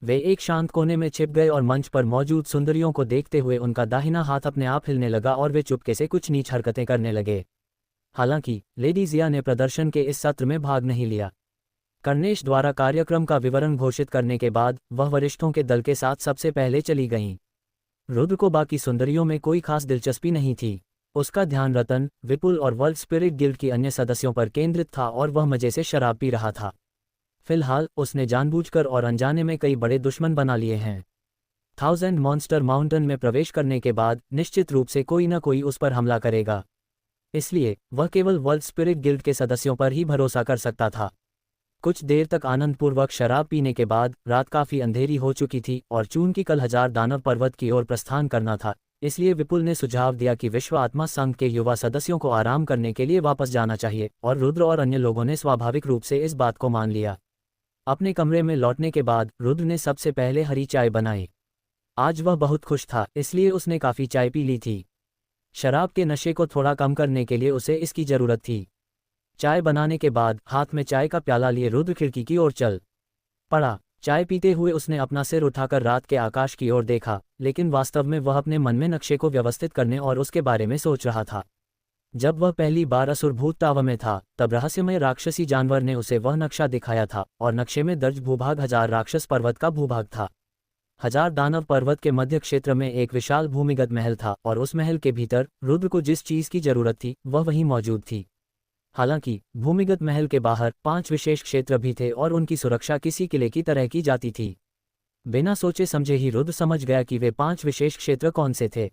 वे एक शांत कोने में छिप गए और मंच पर मौजूद सुंदरियों को देखते हुए उनका दाहिना हाथ अपने आप हिलने लगा और वे चुपके से कुछ नीच हरकतें करने लगे। हालांकि लेडी जिया ने प्रदर्शन के इस सत्र में भाग नहीं लिया। कर्णेश द्वारा कार्यक्रम का विवरण घोषित करने के बाद वह वरिष्ठों के दल के साथ सबसे पहले चली गईं। रुद्र को बाकी सुंदरियों में कोई खास दिलचस्पी नहीं थी। उसका ध्यान रतन, विपुल और वर्ल्ड स्पिरिट गिल्ड की अन्य सदस्यों पर केंद्रित था और वह मजे से शराब पी रहा था। फिलहाल उसने जानबूझकर और अनजाने में कई बड़े दुश्मन बना लिए हैं। 1000 मॉन्स्टर माउंटेन में प्रवेश करने के बाद निश्चित रूप से कोई न कोई उस पर हमला करेगा, इसलिए वह केवल वर्ल्ड स्पिरिट गिल्ड के सदस्यों पर ही भरोसा कर सकता था। कुछ देर तक आनंदपूर्वक शराब पीने के बाद रात काफी अंधेरी हो चुकी थी और चून की कल 1000 दानव पर्वत की ओर प्रस्थान करना था, इसलिए विपुल ने सुझाव दिया कि विश्व आत्मा संघ के युवा सदस्यों को आराम करने के लिए वापस जाना चाहिए और रुद्र और अन्य लोगों ने स्वाभाविक रूप से इस बात को मान लिया। अपने कमरे में लौटने के बाद रुद्र ने सबसे पहले हरी चाय बनाई। आज वह बहुत खुश था, इसलिए उसने काफी चाय पी ली थी। शराब के नशे को थोड़ा कम करने के लिए उसे इसकी जरूरत थी। चाय बनाने के बाद हाथ में चाय का प्याला लिए रुद्र खिड़की की ओर चल पड़ा। चाय पीते हुए उसने अपना सिर उठाकर रात के आकाश की ओर देखा, लेकिन वास्तव में वह अपने मन में नक्शे को व्यवस्थित करने और उसके बारे में सोच रहा था। जब वह पहली बार असुरभूत टावर में था, तब रहस्यमय राक्षसी जानवर ने उसे वह नक्शा दिखाया था और नक्शे में दर्ज भूभाग 1000 राक्षस पर्वत का भूभाग था। 1000 दानव पर्वत के मध्य क्षेत्र में एक विशाल भूमिगत महल था और उस महल के भीतर रुद्र को जिस चीज की जरूरत थी वह वहीं मौजूद थी। हालांकि भूमिगत महल के बाहर 5 विशेष क्षेत्र भी थे और उनकी सुरक्षा किसी किले की तरह की जाती थी। बिना सोचे समझे ही रुद्र समझ गया कि वे 5 विशेष क्षेत्र कौन से थे।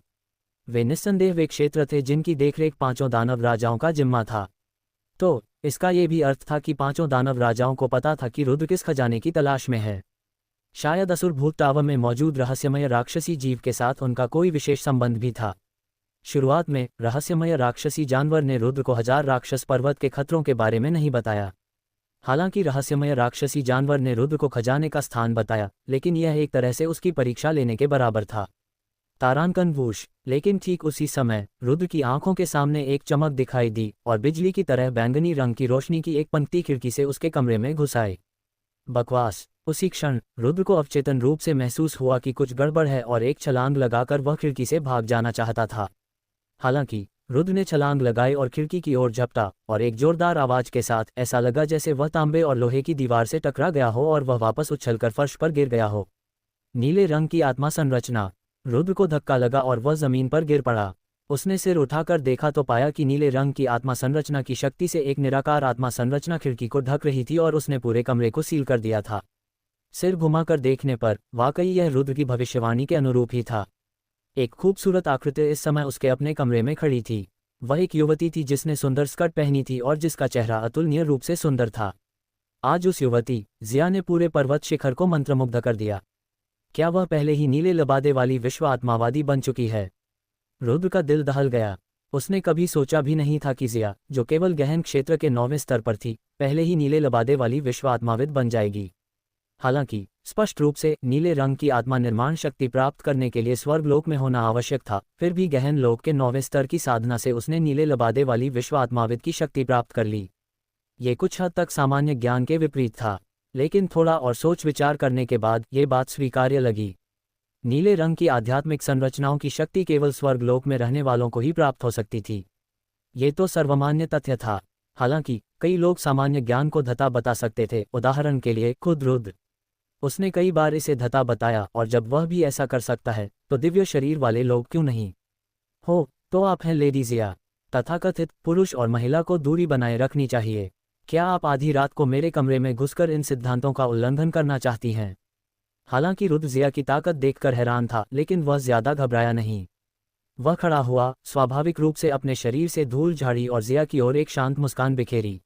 वे निस्संदेह वे क्षेत्र थे जिनकी देखरेख 5 दानव राजाओं का जिम्मा था। तो इसका ये भी अर्थ था कि 5 दानव राजाओं को पता था कि रुद्र किस खजाने की तलाश में है। शायद असुरभूत टावर में मौजूद रहस्यमय राक्षसी जीव के साथ उनका कोई विशेष संबंध भी था। शुरुआत में रहस्यमय राक्षसी जानवर ने रुद्र को 1000 राक्षस पर्वत के खतरों के बारे में नहीं बताया। हालांकि रहस्यमय राक्षसी जानवर ने रुद्र को खजाने का स्थान बताया, लेकिन यह एक तरह से उसकी परीक्षा लेने के बराबर था। तारांकन वूश। लेकिन ठीक उसी समय रुद्र की आंखों के सामने एक चमक दिखाई दी और बिजली की तरह बैंगनी रंग की रोशनी की एक पंक्ति खिड़की से उसके कमरे में घुस आई। बकवास। उसी क्षण रुद्र को अवचेतन रूप से महसूस हुआ कि कुछ गड़बड़ है और एक छलांग लगाकर वह खिड़की से भाग जाना चाहता था। हालांकि रुद्र ने छलांग लगाई और खिड़की की ओर झपटा और एक जोरदार आवाज के साथ ऐसा लगा जैसे वह तांबे और लोहे की दीवार से टकरा गया हो और वह वापस उछलकर फर्श पर गिर गया हो। नीले रंग की आत्मा संरचना। रुद्र को धक्का लगा और वह जमीन पर गिर पड़ा। उसने सिर उठाकर देखा तो पाया कि नीले रंग की आत्मा संरचना की शक्ति से एक निराकार आत्मा संरचना खिड़की को ढक रही थी और उसने पूरे कमरे को सील कर दिया था। सिर घुमाकर देखने पर वाकई यह रुद्र की भविष्यवाणी के अनुरूप ही था। एक खूबसूरत आकृति इस समय उसके अपने कमरे में खड़ी थी। वह एक युवती थी जिसने सुंदर स्कर्ट पहनी थी और जिसका चेहरा अतुलनीय रूप से सुंदर था। आज उस युवती जिया ने पूरे पर्वत शिखर को मंत्रमुग्ध कर दिया। क्या वह पहले ही नीले लबादे वाली विश्व आत्मावादी बन चुकी है? रुद्र का दिल दहल गया। उसने कभी सोचा भी नहीं था कि जिया, जो केवल गहन क्षेत्र के 9वें स्तर पर थी, पहले ही नीले लबादे वाली विश्व आत्माविद बन जाएगी। हालांकि स्पष्ट रूप से नीले रंग की आत्मा निर्माण शक्ति प्राप्त करने के लिए स्वर्गलोक में होना आवश्यक था, फिर भी गहन लोक के 9वें स्तर की साधना से उसने नीले लबादे वाली विश्व आत्माविद की शक्ति प्राप्त कर ली। ये कुछ हद तक सामान्य ज्ञान के विपरीत था, लेकिन थोड़ा और सोच विचार करने के बाद ये बात स्वीकार्य लगी। नीले रंग की आध्यात्मिक संरचनाओं की शक्ति केवल स्वर्गलोक में रहने वालों को ही प्राप्त हो सकती थी। ये तो सर्वमान्य तथ्य था। हालांकि कई लोग सामान्य ज्ञान को धता बता सकते थे, उदाहरण के लिए खुद रुद्र। उसने कई बार इसे धता बताया, और जब वह भी ऐसा कर सकता है तो दिव्य शरीर वाले लोग क्यों नहीं? हो तो आप हैं लेडी जिया। तथाकथित पुरुष और महिला को दूरी बनाए रखनी चाहिए। क्या आप आधी रात को मेरे कमरे में घुसकर इन सिद्धांतों का उल्लंघन करना चाहती हैं? हालांकि रुद्र जिया की ताकत देखकर हैरान था, लेकिन वह ज्यादा घबराया नहीं। वह खड़ा हुआ, स्वाभाविक रूप से अपने शरीर से धूल झाड़ी और जिया की ओर एक शांत मुस्कान बिखेरी।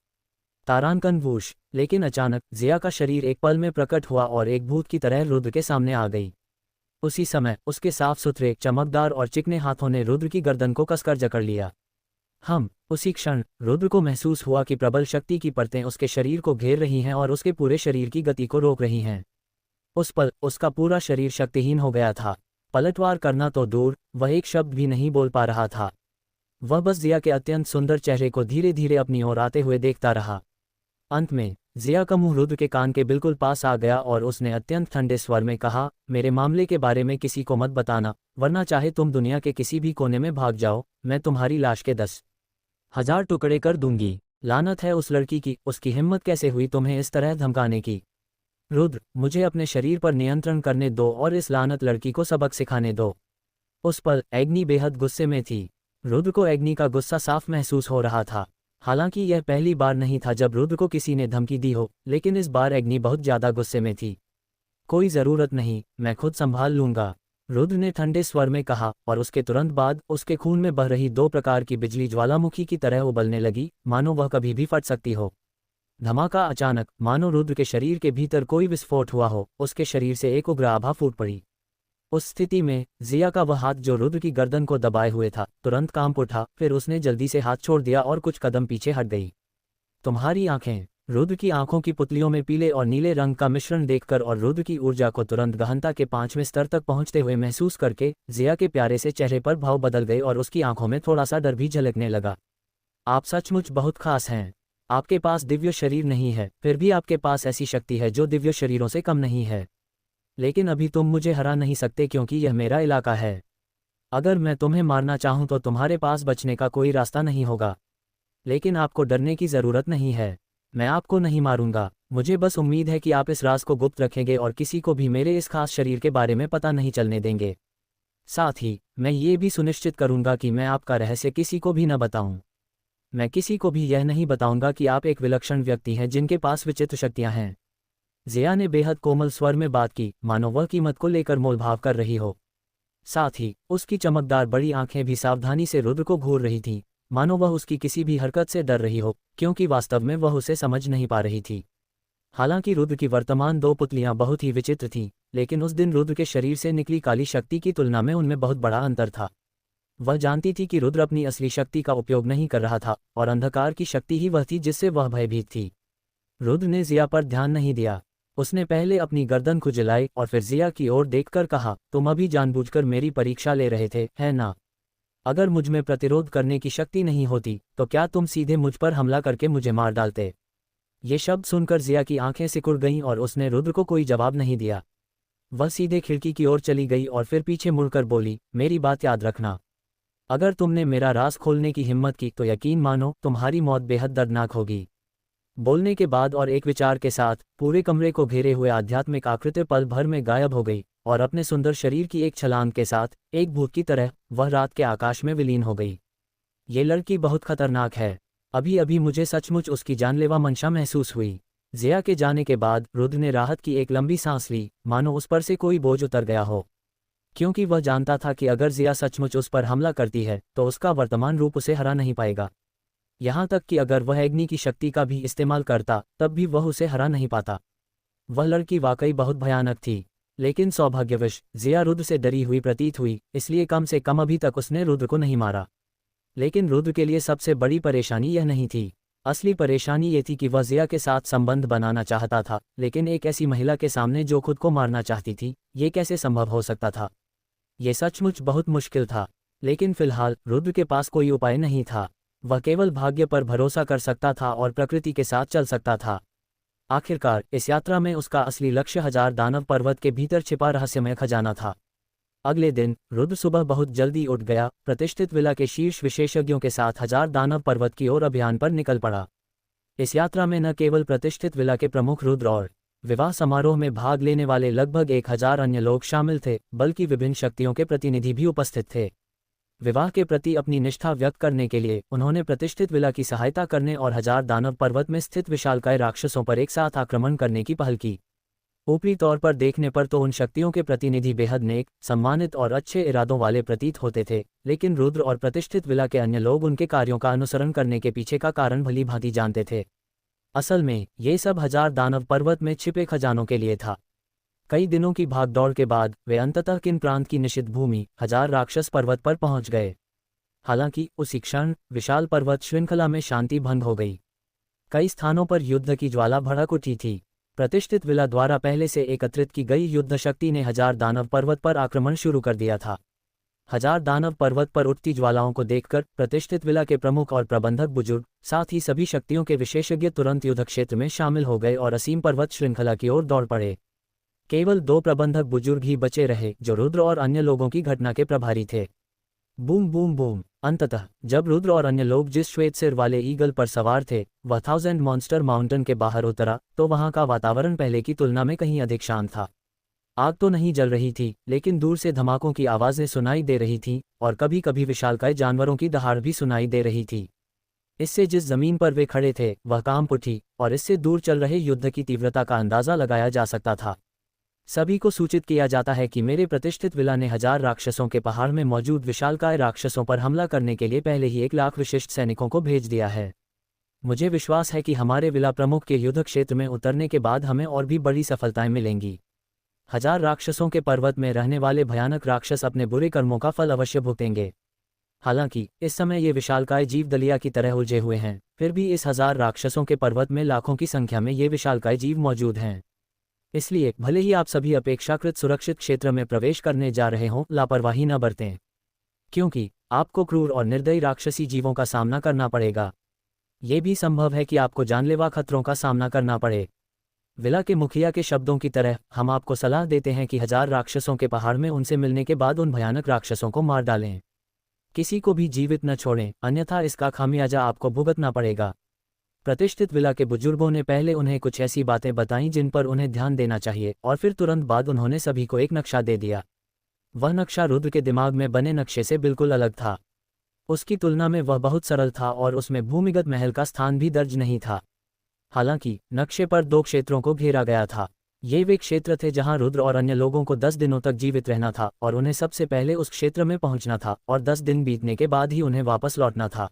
तारांकन वूश। लेकिन अचानक जिया का शरीर एक पल में प्रकट हुआ और एक भूत की तरह रुद्र के सामने आ गई। उसी समय उसके साफ सुथरे, चमकदार और चिकने हाथों ने रुद्र की गर्दन को कसकर जकड़ लिया। उसी क्षण रुद्र को महसूस हुआ कि प्रबल शक्ति की परतें उसके शरीर को घेर रही हैं और उसके पूरे शरीर की गति को रोक रही हैं। उस पल उसका पूरा शरीर शक्तिहीन हो गया था। पलटवार करना तो दूर, वह एक शब्द भी नहीं बोल पा रहा था। वह बस जिया के अत्यंत सुंदर चेहरे को धीरे धीरे अपनी ओर आते हुए देखता रहा। अंत में जिया का मुंह रुद्र के कान के बिल्कुल पास आ गया और उसने अत्यंत ठंडे स्वर में कहा, मेरे मामले के बारे में किसी को मत बताना, वरना चाहे तुम दुनिया के किसी भी कोने में भाग जाओ, मैं तुम्हारी लाश के 10,000 टुकड़े कर दूंगी। लानत है उस लड़की की, उसकी हिम्मत कैसे हुई तुम्हें इस तरह धमकाने की? रुद्र, मुझे अपने शरीर पर नियंत्रण करने दो और इस लानत लड़की को सबक सिखाने दो। उस पल एग्नि बेहद गुस्से में थी। रुद्र को एग्नि का गुस्सा साफ महसूस हो रहा था। हालांकि यह पहली बार नहीं था जब रुद्र को किसी ने धमकी दी हो, लेकिन इस बार एग्नि बहुत ज्यादा गुस्से में थी। कोई जरूरत नहीं, मैं खुद संभाल लूंगा, रुद्र ने ठंडे स्वर में कहा, और उसके तुरंत बाद उसके खून में बह रही 2 प्रकार की बिजली ज्वालामुखी की तरह उबलने लगी, मानो वह कभी भी फट सकती हो। धमाका अचानक, मानो रुद्र के शरीर के भीतर कोई विस्फोट हुआ हो, उसके शरीर से एक उग्र आभा फूट पड़ी। उस स्थिति में जिया का वह हाथ जो रुद्र की गर्दन को दबाए हुए था, तुरंत कांप उठा, फिर उसने जल्दी से हाथ छोड़ दिया और कुछ कदम पीछे हट गई। तुम्हारी आंखें। रुद्र की आंखों की पुतलियों में पीले और नीले रंग का मिश्रण देखकर और रुद्र की ऊर्जा को तुरंत गहनता के 5वें स्तर तक पहुंचते हुए महसूस करके जिया के प्यारे से चेहरे पर भाव बदल गए और उसकी आंखों में थोड़ा सा डर भी झलकने लगा। आप सचमुच बहुत खास हैं। आपके पास दिव्य शरीर नहीं है, फिर भी आपके पास ऐसी शक्ति है जो दिव्य शरीरों से कम नहीं है। लेकिन अभी तुम मुझे हरा नहीं सकते क्योंकि यह मेरा इलाका है। अगर मैं तुम्हें मारना चाहूं तो तुम्हारे पास बचने का कोई रास्ता नहीं होगा। लेकिन आपको डरने की जरूरत नहीं है, मैं आपको नहीं मारूंगा। मुझे बस उम्मीद है कि आप इस राज को गुप्त रखेंगे और किसी को भी मेरे इस खास शरीर के बारे में पता नहीं चलने देंगे। साथ ही मैं ये भी सुनिश्चित करूंगा कि मैं आपका रहस्य किसी को भी न बताऊं। मैं किसी को भी यह नहीं बताऊंगा कि आप एक विलक्षण व्यक्ति हैं जिनके पास विचित्र शक्तियां हैं। जिया ने बेहद कोमल स्वर में बात की, मानो वह कीमत को लेकर मोलभाव कर रही हो। साथ ही उसकी चमकदार बड़ी आंखें भी सावधानी से रुद्र को घूर रही थीं, मानो वह उसकी किसी भी हरकत से डर रही हो, क्योंकि वास्तव में वह उसे समझ नहीं पा रही थी। हालांकि रुद्र की वर्तमान 2 पुतलियां बहुत ही विचित्र थीं, लेकिन उस दिन रुद्र के शरीर से निकली काली शक्ति की तुलना में उनमें बहुत बड़ा अंतर था। वह जानती थी कि रुद्र अपनी असली शक्ति का उपयोग नहीं कर रहा था, और अंधकार की शक्ति ही वह थी जिससे वह भयभीत थी। रुद्र ने जिया पर ध्यान नहीं दिया। उसने पहले अपनी गर्दन खुजलाई और फिर जिया की ओर देखकर कहा, तुम अभी जानबूझकर मेरी परीक्षा ले रहे थे, है ना? अगर मुझ में प्रतिरोध करने की शक्ति नहीं होती तो क्या तुम सीधे मुझ पर हमला करके मुझे मार डालते? ये शब्द सुनकर जिया की आंखें सिकुड़ गईं और उसने रुद्र को कोई जवाब नहीं दिया। वह सीधे खिड़की की ओर चली गई और फिर पीछे मुड़कर बोली, मेरी बात याद रखना। अगर तुमने मेरा राज खोलने की हिम्मत की तो यकीन मानो तुम्हारी मौत बेहद दर्दनाक होगी। बोलने के बाद और एक विचार के साथ पूरे कमरे को घेरे हुए आध्यात्मिक आकृति पल भर में गायब हो गई और अपने सुंदर शरीर की एक छलांग के साथ एक भूत की तरह वह रात के आकाश में विलीन हो गई। ये लड़की बहुत खतरनाक है। अभी अभी मुझे सचमुच उसकी जानलेवा मंशा महसूस हुई। जिया के जाने के बाद रुद्र ने राहत की एक लंबी सांस ली, मानो उस पर से कोई बोझ उतर गया हो। क्योंकि वह जानता था कि अगर जिया सचमुच उस पर हमला करती है तो उसका वर्तमान रूप उसे हरा नहीं पाएगा। यहाँ तक कि अगर वह अग्नि की शक्ति का भी इस्तेमाल करता तब भी वह उसे हरा नहीं पाता। वह लड़की वाकई बहुत भयानक थी, लेकिन सौभाग्यवश जिया रुद्र से डरी हुई प्रतीत हुई, इसलिए कम से कम अभी तक उसने रुद्र को नहीं मारा। लेकिन रुद्र के लिए सबसे बड़ी परेशानी यह नहीं थी। असली परेशानी ये थी कि वह जिया के साथ संबंध बनाना चाहता था, लेकिन एक ऐसी महिला के सामने जो खुद को मारना चाहती थी, ये कैसे संभव हो सकता था? ये सचमुच बहुत मुश्किल था। लेकिन फिलहाल रुद्र के पास कोई उपाय नहीं था। वह केवल भाग्य पर भरोसा कर सकता था और प्रकृति के साथ चल सकता था। आखिरकार इस यात्रा में उसका असली लक्ष्य हजार दानव पर्वत के भीतर छिपा रहस्यमय खजाना था। अगले दिन रुद्र सुबह बहुत जल्दी उठ गया, प्रतिष्ठित विला के शीर्ष विशेषज्ञों के साथ हजार दानव पर्वत की ओर अभियान पर निकल पड़ा। इस यात्रा में न केवल प्रतिष्ठित विला के प्रमुख रुद्र और विवाह समारोह में भाग लेने वाले लगभग 1000 अन्य लोग शामिल थे, बल्कि विभिन्न शक्तियों के प्रतिनिधि भी उपस्थित थे। विवाह के प्रति अपनी निष्ठा व्यक्त करने के लिए उन्होंने प्रतिष्ठित विला की सहायता करने और हजार दानव पर्वत में स्थित विशालकाय राक्षसों पर एक साथ आक्रमण करने की पहल की। ऊपरी तौर पर देखने पर तो उन शक्तियों के प्रतिनिधि बेहद नेक, सम्मानित और अच्छे इरादों वाले प्रतीत होते थे, लेकिन रुद्र और प्रतिष्ठित विला के अन्य लोग उनके कार्यों का अनुसरण करने के पीछे का कारण भली भांति जानते थे। असल में ये सब हजार दानव पर्वत में छिपे खजानों के लिए था। कई दिनों की भागदौड़ के बाद वे अंततः किन प्रांत की निषिद्ध भूमि हजार राक्षस पर्वत पर पहुंच गए। हालांकि उसी क्षण विशाल पर्वत श्रृंखला में शांति भंग हो गई। कई स्थानों पर युद्ध की ज्वाला भड़क उठी थी। प्रतिष्ठित विला द्वारा पहले से एकत्रित की गई युद्ध शक्ति ने हजार दानव पर्वत पर आक्रमण शुरू कर दिया था। हजार दानव पर्वत पर उठती ज्वालाओं को देखकर प्रतिष्ठित विला के प्रमुख और प्रबंधक बुजुर्ग, साथ ही सभी शक्तियों के विशेषज्ञ तुरंत युद्ध क्षेत्र में शामिल हो गए और असीम पर्वत श्रृंखला की ओर दौड़ पड़े। केवल 2 प्रबंधक बुजुर्ग ही बचे रहे जो रुद्र और अन्य लोगों की घटना के प्रभारी थे। Boom boom boom. अंततः जब रुद्र और अन्य लोग जिस श्वेत सिर वाले ईगल पर सवार थे वह 1000 मॉन्स्टर माउंटेन के बाहर उतरा तो वहां का वातावरण पहले की तुलना में कहीं अधिक शांत था। आग तो नहीं जल रही थी, लेकिन दूर से धमाकों की आवाजें सुनाई दे रही थीं और कभी कभी विशालकाय जानवरों की दहाड़ भी सुनाई दे रही थी। इससे जिस जमीन पर वे खड़े थे वह कांप उठी और इससे दूर चल रहे युद्ध की तीव्रता का अंदाजा लगाया जा सकता था। सभी को सूचित किया जाता है कि मेरे प्रतिष्ठित विला ने हजार राक्षसों के पहाड़ में मौजूद विशालकाय राक्षसों पर हमला करने के लिए पहले ही 1 लाख विशिष्ट सैनिकों को भेज दिया है। मुझे विश्वास है कि हमारे विला प्रमुख के युद्ध क्षेत्र में उतरने के बाद हमें और भी बड़ी सफलताएं मिलेंगी। हजार राक्षसों के पर्वत में रहने वाले भयानक राक्षस अपने बुरे कर्मों का फल अवश्य भुगतेंगे। हालांकि इस समय ये विशालकाय जीव दलिया की तरह उलझे हुए हैं, फिर भी इस हजार राक्षसों के पर्वत में लाखों की संख्या में ये विशालकाय जीव मौजूद हैं। इसलिए भले ही आप सभी अपेक्षाकृत सुरक्षित क्षेत्र में प्रवेश करने जा रहे हों, लापरवाही न बरतें, क्योंकि आपको क्रूर और निर्दयी राक्षसी जीवों का सामना करना पड़ेगा। ये भी संभव है कि आपको जानलेवा खतरों का सामना करना पड़े। विला के मुखिया के शब्दों की तरह हम आपको सलाह देते हैं कि हजार राक्षसों के पहाड़ में उनसे मिलने के बाद उन भयानक राक्षसों को मार डालें। किसी को भी जीवित न छोड़ें, अन्यथा इसका खामियाजा आपको भुगतना पड़ेगा। प्रतिष्ठित विला के बुजुर्गों ने पहले उन्हें कुछ ऐसी बातें बताईं जिन पर उन्हें ध्यान देना चाहिए और फिर तुरंत बाद उन्होंने सभी को एक नक्शा दे दिया। वह नक्शा रुद्र के दिमाग में बने नक्शे से बिल्कुल अलग था। उसकी तुलना में वह बहुत सरल था और उसमें भूमिगत महल का स्थान भी दर्ज नहीं था। हालांकि नक्शे पर 2 क्षेत्रों को घेरा गया था। ये वे क्षेत्र थे जहां रुद्र और अन्य लोगों को 10 दिनों तक जीवित रहना था और उन्हें सबसे पहले उस क्षेत्र में पहुंचना था और 10 दिन बीतने के बाद ही उन्हें वापस लौटना था।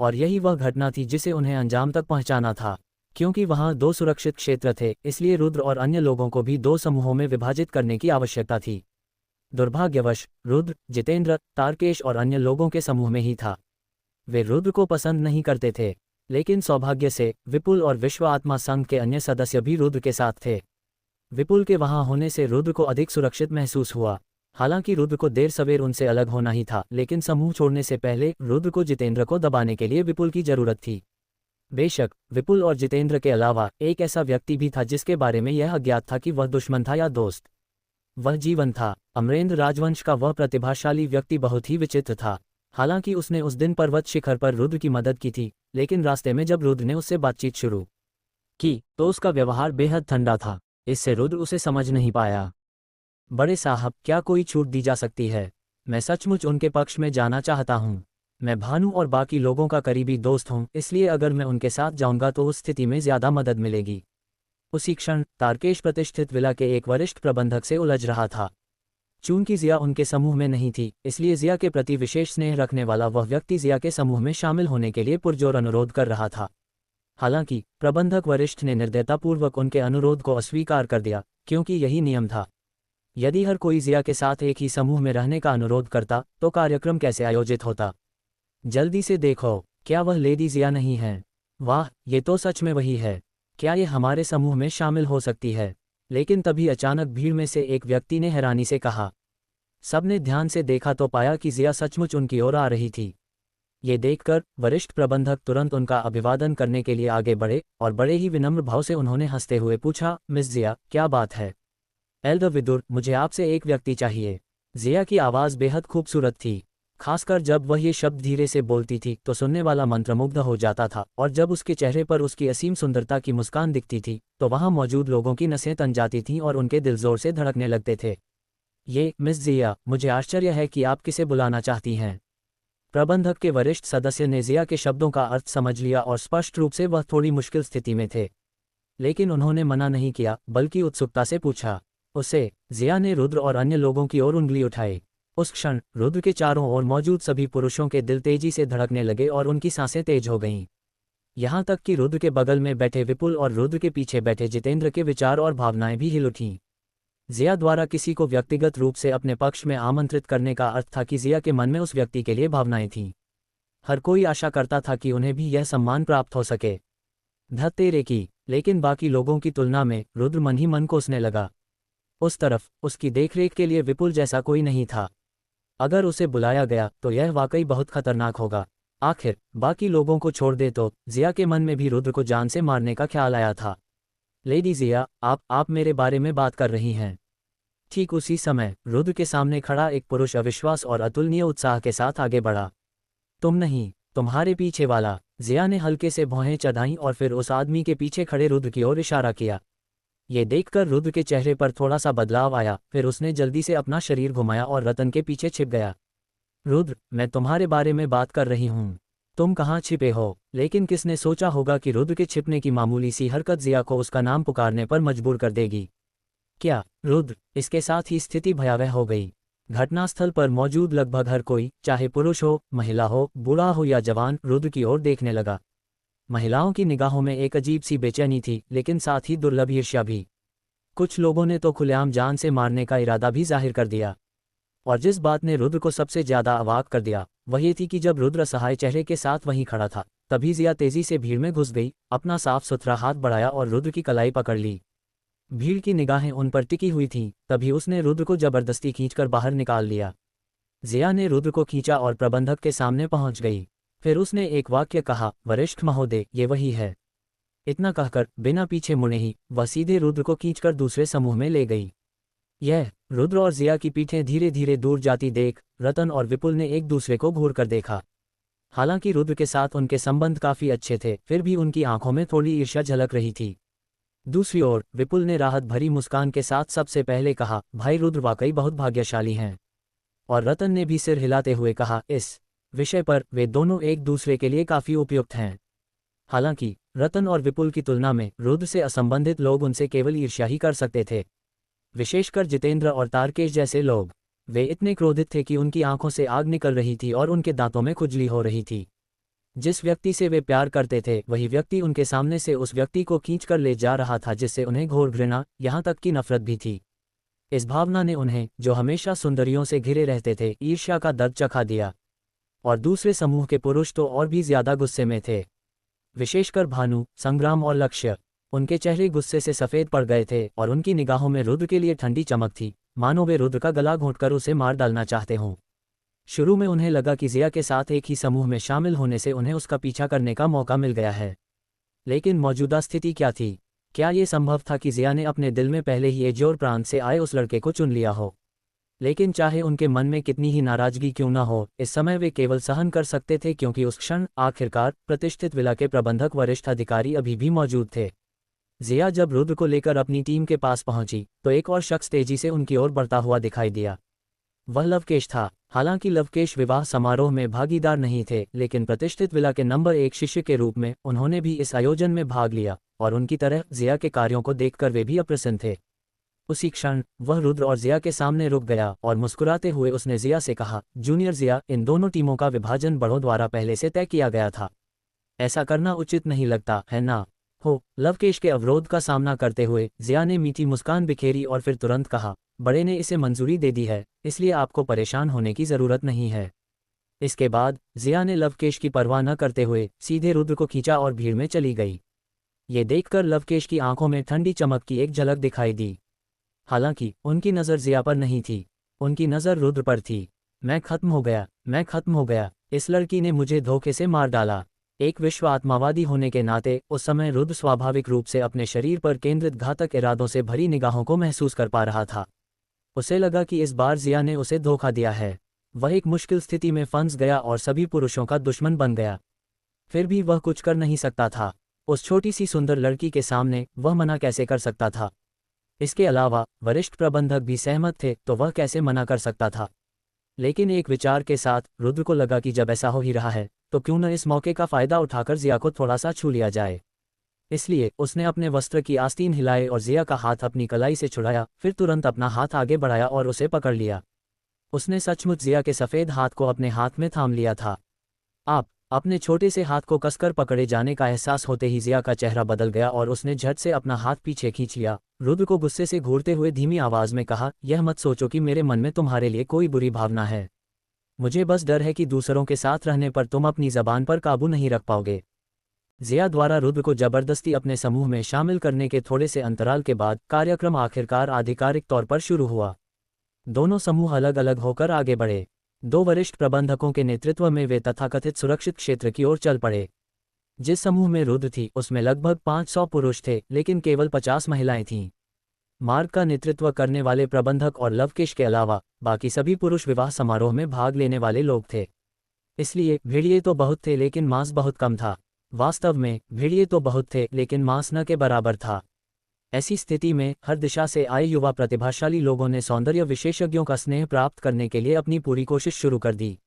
और यही वह घटना थी जिसे उन्हें अंजाम तक पहुंचाना था। क्योंकि वहां 2 सुरक्षित क्षेत्र थे, इसलिए रुद्र और अन्य लोगों को भी 2 समूहों में विभाजित करने की आवश्यकता थी। दुर्भाग्यवश रुद्र, जितेंद्र, तारकेश और अन्य लोगों के समूह में ही था। वे रुद्र को पसंद नहीं करते थे, लेकिन सौभाग्य से विपुल और विश्व आत्मा संघ के अन्य सदस्य भी रुद्र के साथ थे। विपुल के वहां होने से रुद्र को अधिक सुरक्षित महसूस हुआ। हालांकि रुद्र को देर सवेर उनसे अलग होना ही था, लेकिन समूह छोड़ने से पहले रुद्र को जितेंद्र को दबाने के लिए विपुल की जरूरत थी। बेशक विपुल और जितेंद्र के अलावा एक ऐसा व्यक्ति भी था जिसके बारे में यह अज्ञात था कि वह दुश्मन था या दोस्त। वह जीवन था। अमरेंद्र राजवंश का वह प्रतिभाशाली व्यक्ति बहुत ही विचित्र था। हालांकि उसने उस दिन पर्वत शिखर पर रुद्र की मदद की थी, लेकिन रास्ते में जब रुद्र ने उससे बातचीत शुरू की तो उसका व्यवहार बेहद ठंडा था। इससे रुद्र उसे समझ नहीं पाया। बड़े साहब, क्या कोई छूट दी जा सकती है? मैं सचमुच उनके पक्ष में जाना चाहता हूँ। मैं भानु और बाकी लोगों का करीबी दोस्त हूँ, इसलिए अगर मैं उनके साथ जाऊंगा तो उस स्थिति में ज्यादा मदद मिलेगी। उसी क्षण तारकेश प्रतिष्ठित विला के एक वरिष्ठ प्रबंधक से उलझ रहा था। चूंकि जिया उनके समूह में नहीं थी, इसलिए जिया के प्रति विशेष स्नेह रखने वाला वह व्यक्ति जिया के समूह में शामिल होने के लिए पुरजोर अनुरोध कर रहा था। हालांकि प्रबंधक वरिष्ठ ने निर्दयतापूर्वक उनके अनुरोध को अस्वीकार कर दिया, क्योंकि यही नियम था। यदि हर कोई जिया के साथ एक ही समूह में रहने का अनुरोध करता तो कार्यक्रम कैसे आयोजित होता? जल्दी से देखो, क्या वह लेडी जिया नहीं है? वाह, ये तो सच में वही है। क्या ये हमारे समूह में शामिल हो सकती है? लेकिन तभी अचानक भीड़ में से एक व्यक्ति ने हैरानी से कहा। सबने ध्यान से देखा तो पाया कि जिया सचमुच उनकी ओर आ रही थी। ये देखकर वरिष्ठ प्रबंधक तुरंत उनका अभिवादन करने के लिए आगे बढ़े और बड़े ही विनम्र भाव से उन्होंने हंसते हुए पूछा, मिस जिया, क्या बात है? एल्डर विदुर, मुझे आपसे एक व्यक्ति चाहिए। जिया की आवाज़ बेहद खूबसूरत थी। खासकर जब वह ये शब्द धीरे से बोलती थी तो सुनने वाला मंत्रमुग्ध हो जाता था, और जब उसके चेहरे पर उसकी असीम सुंदरता की मुस्कान दिखती थी तो वहां मौजूद लोगों की नसें तन जाती थीं और उनके दिल जोर से धड़कने लगते थे। ये मिस जिया, मुझे आश्चर्य है कि आप किसे बुलाना चाहती हैं। प्रबंधक के वरिष्ठ सदस्य ने जिया के शब्दों का अर्थ समझ लिया और स्पष्ट रूप से वह थोड़ी मुश्किल स्थिति में थे, लेकिन उन्होंने मना नहीं किया बल्कि उत्सुकता से पूछा। उसे जिया ने रुद्र और अन्य लोगों की ओर उंगली उठाई। उस क्षण रुद्र के चारों ओर मौजूद सभी पुरुषों के दिल तेजी से धड़कने लगे और उनकी सांसें तेज हो गईं। यहाँ तक कि रुद्र के बगल में बैठे विपुल और रुद्र के पीछे बैठे जितेंद्र के विचार और भावनाएं भी हिल उठीं। जिया द्वारा किसी को व्यक्तिगत रूप से अपने पक्ष में आमंत्रित करने का अर्थ था कि जिया के मन में उस व्यक्ति के लिए भावनाएं थीं। हर कोई आशा करता था कि उन्हें भी यह सम्मान प्राप्त हो सके। धत्तेरे की, लेकिन बाकी लोगों की तुलना में रुद्र मन ही मन कोसने लगा। उस तरफ उसकी देखरेख के लिए विपुल जैसा कोई नहीं था। अगर उसे बुलाया गया तो यह वाकई बहुत खतरनाक होगा। आखिर बाकी लोगों को छोड़ दे तो जिया के मन में भी रुद्र को जान से मारने का ख्याल आया था। लेडी जिया, आप मेरे बारे में बात कर रही हैं? ठीक उसी समय रुद्र के सामने खड़ा एक पुरुष अविश्वास और अतुलनीय उत्साह के साथ आगे बढ़ा। तुम नहीं, तुम्हारे पीछे वाला। जिया ने हल्के से भौहें चढ़ाईं और फिर उस आदमी के पीछे खड़े रुद्र की ओर इशारा किया। ये देखकर रुद्र के चेहरे पर थोड़ा सा बदलाव आया, फिर उसने जल्दी से अपना शरीर घुमाया और रतन के पीछे छिप गया। रुद्र, मैं तुम्हारे बारे में बात कर रही हूँ। तुम कहाँ छिपे हो? लेकिन किसने सोचा होगा कि रुद्र के छिपने की मामूली सी हरकत जिया को उसका नाम पुकारने पर मजबूर कर देगी। क्या रुद्र? इसके साथ ही स्थिति भयावह हो गई। घटनास्थल पर मौजूद लगभग हर कोई, चाहे पुरुष हो, महिला हो, बूढ़ा हो या जवान, रुद्र की ओर देखने लगा। महिलाओं की निगाहों में एक अजीब सी बेचैनी थी, लेकिन साथ ही दुर्लभ ईर्ष्या भी। कुछ लोगों ने तो खुलेआम जान से मारने का इरादा भी जाहिर कर दिया। और जिस बात ने रुद्र को सबसे ज्यादा अवाक कर दिया वह ये थी कि जब रुद्र असहाय चेहरे के साथ वहीं खड़ा था, तभी जिया तेजी से भीड़ में घुस गई, अपना साफ सुथरा हाथ बढ़ाया और रुद्र की कलाई पकड़ ली। भीड़ की निगाहें उन पर टिकी हुई थीं, तभी उसने रुद्र को जबरदस्ती खींचकर बाहर निकाल लिया। जिया ने रुद्र को खींचा और प्रबंधक के सामने पहुंच गई। फिर उसने एक वाक्य कहा, वरिष्ठ महोदय, ये वही है। इतना कहकर बिना पीछे मुड़े ही वह सीधे रुद्र को खींचकर दूसरे समूह में ले गई। यह रुद्र और जिया की पीठें धीरे धीरे दूर जाती देख रतन और विपुल ने एक दूसरे को घूर कर देखा। हालांकि रुद्र के साथ उनके संबंध काफी अच्छे थे, फिर भी उनकी आंखों में थोड़ी ईर्ष्या झलक रही थी। दूसरी ओर विपुल ने राहत भरी मुस्कान के साथ सबसे पहले कहा, भाई रुद्र वाकई बहुत भाग्यशाली हैं। और रतन ने भी सिर हिलाते हुए कहा, इस विषय पर वे दोनों एक दूसरे के लिए काफी उपयुक्त हैं। हालांकि रतन और विपुल की तुलना में रुद्र से असंबंधित लोग उनसे केवल ईर्ष्या ही कर सकते थे, विशेषकर जितेंद्र और तारकेश जैसे लोग। वे इतने क्रोधित थे कि उनकी आंखों से आग निकल रही थी और उनके दांतों में खुजली हो रही थी। जिस व्यक्ति से वे प्यार करते थे वही व्यक्ति उनके सामने से उस व्यक्ति को खींचकर ले जा रहा था जिससे उन्हें घोर घृणा, यहाँ तक कि नफरत भी थी। इस भावना ने उन्हें, जो हमेशा सुंदरियों से घिरे रहते थे, ईर्ष्या का दर्द चखा दिया। और दूसरे समूह के पुरुष तो और भी ज्यादा गुस्से में थे, विशेषकर भानु, संग्राम और लक्ष्य। उनके चेहरे गुस्से से सफ़ेद पड़ गए थे और उनकी निगाहों में रुद्र के लिए ठंडी चमक थी, मानो वे रुद्र का गला घोंटकर उसे मार डालना चाहते हों। शुरू में उन्हें लगा कि ज़िया के साथ एक ही समूह में शामिल होने से उन्हें उसका पीछा करने का मौका मिल गया है। लेकिन मौजूदा स्थिति क्या थी? क्या ये संभव था कि ज़िया ने अपने दिल में पहले ही एजोर प्रांत से आए उस लड़के को चुन लिया हो? लेकिन चाहे उनके मन में कितनी ही नाराजगी क्यों ना हो, इस समय वे केवल सहन कर सकते थे, क्योंकि उस क्षण आखिरकार प्रतिष्ठित विला के प्रबंधक वरिष्ठ अधिकारी अभी भी मौजूद थे। ज़िया जब रुद्र को लेकर अपनी टीम के पास पहुंची तो एक और शख्स तेजी से उनकी ओर बढ़ता हुआ दिखाई दिया। वह लवकेश था। हालांकि लवकेश विवाह समारोह में भागीदार नहीं थे, लेकिन प्रतिष्ठित विला के नंबर 1 शिष्य के रूप में उन्होंने भी इस आयोजन में भाग लिया और उनकी तरह ज़िया के कार्यों को देखकर वे भी अप्रसन्न थे। उसी क्षण वह रुद्र और ज़िया के सामने रुक गया और मुस्कुराते हुए उसने ज़िया से कहा, जूनियर ज़िया, इन दोनों टीमों का विभाजन बड़ों द्वारा पहले से तय किया गया था। ऐसा करना उचित नहीं लगता है ना? हो लवकेश के अवरोध का सामना करते हुए ज़िया ने मीठी मुस्कान बिखेरी और फिर तुरंत कहा, बड़े ने इसे मंजूरी दे दी है, इसलिए आपको परेशान होने की ज़रूरत नहीं है। इसके बाद ज़िया ने लवकेश की परवाह न करते हुए सीधे रुद्र को खींचा और भीड़ में चली गई। ये देखकर लवकेश की आंखों में ठंडी चमक की एक झलक दिखाई दी। हालांकि उनकी नज़र ज़िया पर नहीं थी, उनकी नज़र रुद्र पर थी। मैं खत्म हो गया, मैं खत्म हो गया। इस लड़की ने मुझे धोखे से मार डाला। एक विश्व आत्मावादी होने के नाते उस समय रुद्र स्वाभाविक रूप से अपने शरीर पर केंद्रित घातक इरादों से भरी निगाहों को महसूस कर पा रहा था। उसे लगा कि इस बार ज़िया ने उसे धोखा दिया है। वह एक मुश्किल स्थिति में फंस गया और सभी पुरुषों का दुश्मन बन गया। फिर भी वह कुछ कर नहीं सकता था। उस छोटी सी सुंदर लड़की के सामने वह मना कैसे कर सकता था? इसके अलावा वरिष्ठ प्रबंधक भी सहमत थे, तो वह कैसे मना कर सकता था? लेकिन एक विचार के साथ रुद्र को लगा कि जब ऐसा हो ही रहा है तो क्यों न इस मौके का फ़ायदा उठाकर ज़िया को थोड़ा सा छू लिया जाए। इसलिए उसने अपने वस्त्र की आस्तीन हिलाए और ज़िया का हाथ अपनी कलाई से छुड़ाया, फिर तुरंत अपना हाथ आगे बढ़ाया और उसे पकड़ लिया। उसने सचमुच ज़िया के सफ़ेद हाथ को अपने हाथ में थाम लिया था। आप अपने छोटे से हाथ को कसकर पकड़े जाने का एहसास होते ही ज़िया का चेहरा बदल गया और उसने झट से अपना हाथ पीछे खींच लिया। रुद्र को गुस्से से घूरते हुए धीमी आवाज़ में कहा, यह मत सोचो कि मेरे मन में तुम्हारे लिए कोई बुरी भावना है। मुझे बस डर है कि दूसरों के साथ रहने पर तुम अपनी ज़बान पर काबू नहीं रख पाओगे। ज़िया द्वारा रुद्र को जबरदस्ती अपने समूह में शामिल करने के थोड़े से अंतराल के बाद कार्यक्रम आखिरकार आधिकारिक तौर पर शुरू हुआ। दोनों समूह अलग अलग होकर आगे बढ़े। 2 वरिष्ठ प्रबंधकों के नेतृत्व में वे तथाकथित सुरक्षित क्षेत्र की ओर चल पड़े। जिस समूह में रुद्र थी उसमें लगभग 500 पुरुष थे, लेकिन केवल 50 महिलाएं थीं। मार्ग का नेतृत्व करने वाले प्रबंधक और लवकेश के अलावा बाकी सभी पुरुष विवाह समारोह में भाग लेने वाले लोग थे। इसलिए भेड़िए तो बहुत थे लेकिन मांस बहुत कम था। वास्तव में भेड़िए तो बहुत थे लेकिन मांस न के बराबर था। ऐसी स्थिति में हर दिशा से आए युवा प्रतिभाशाली लोगों ने सौंदर्य विशेषज्ञों का स्नेह प्राप्त करने के लिए अपनी पूरी कोशिश शुरू कर दी।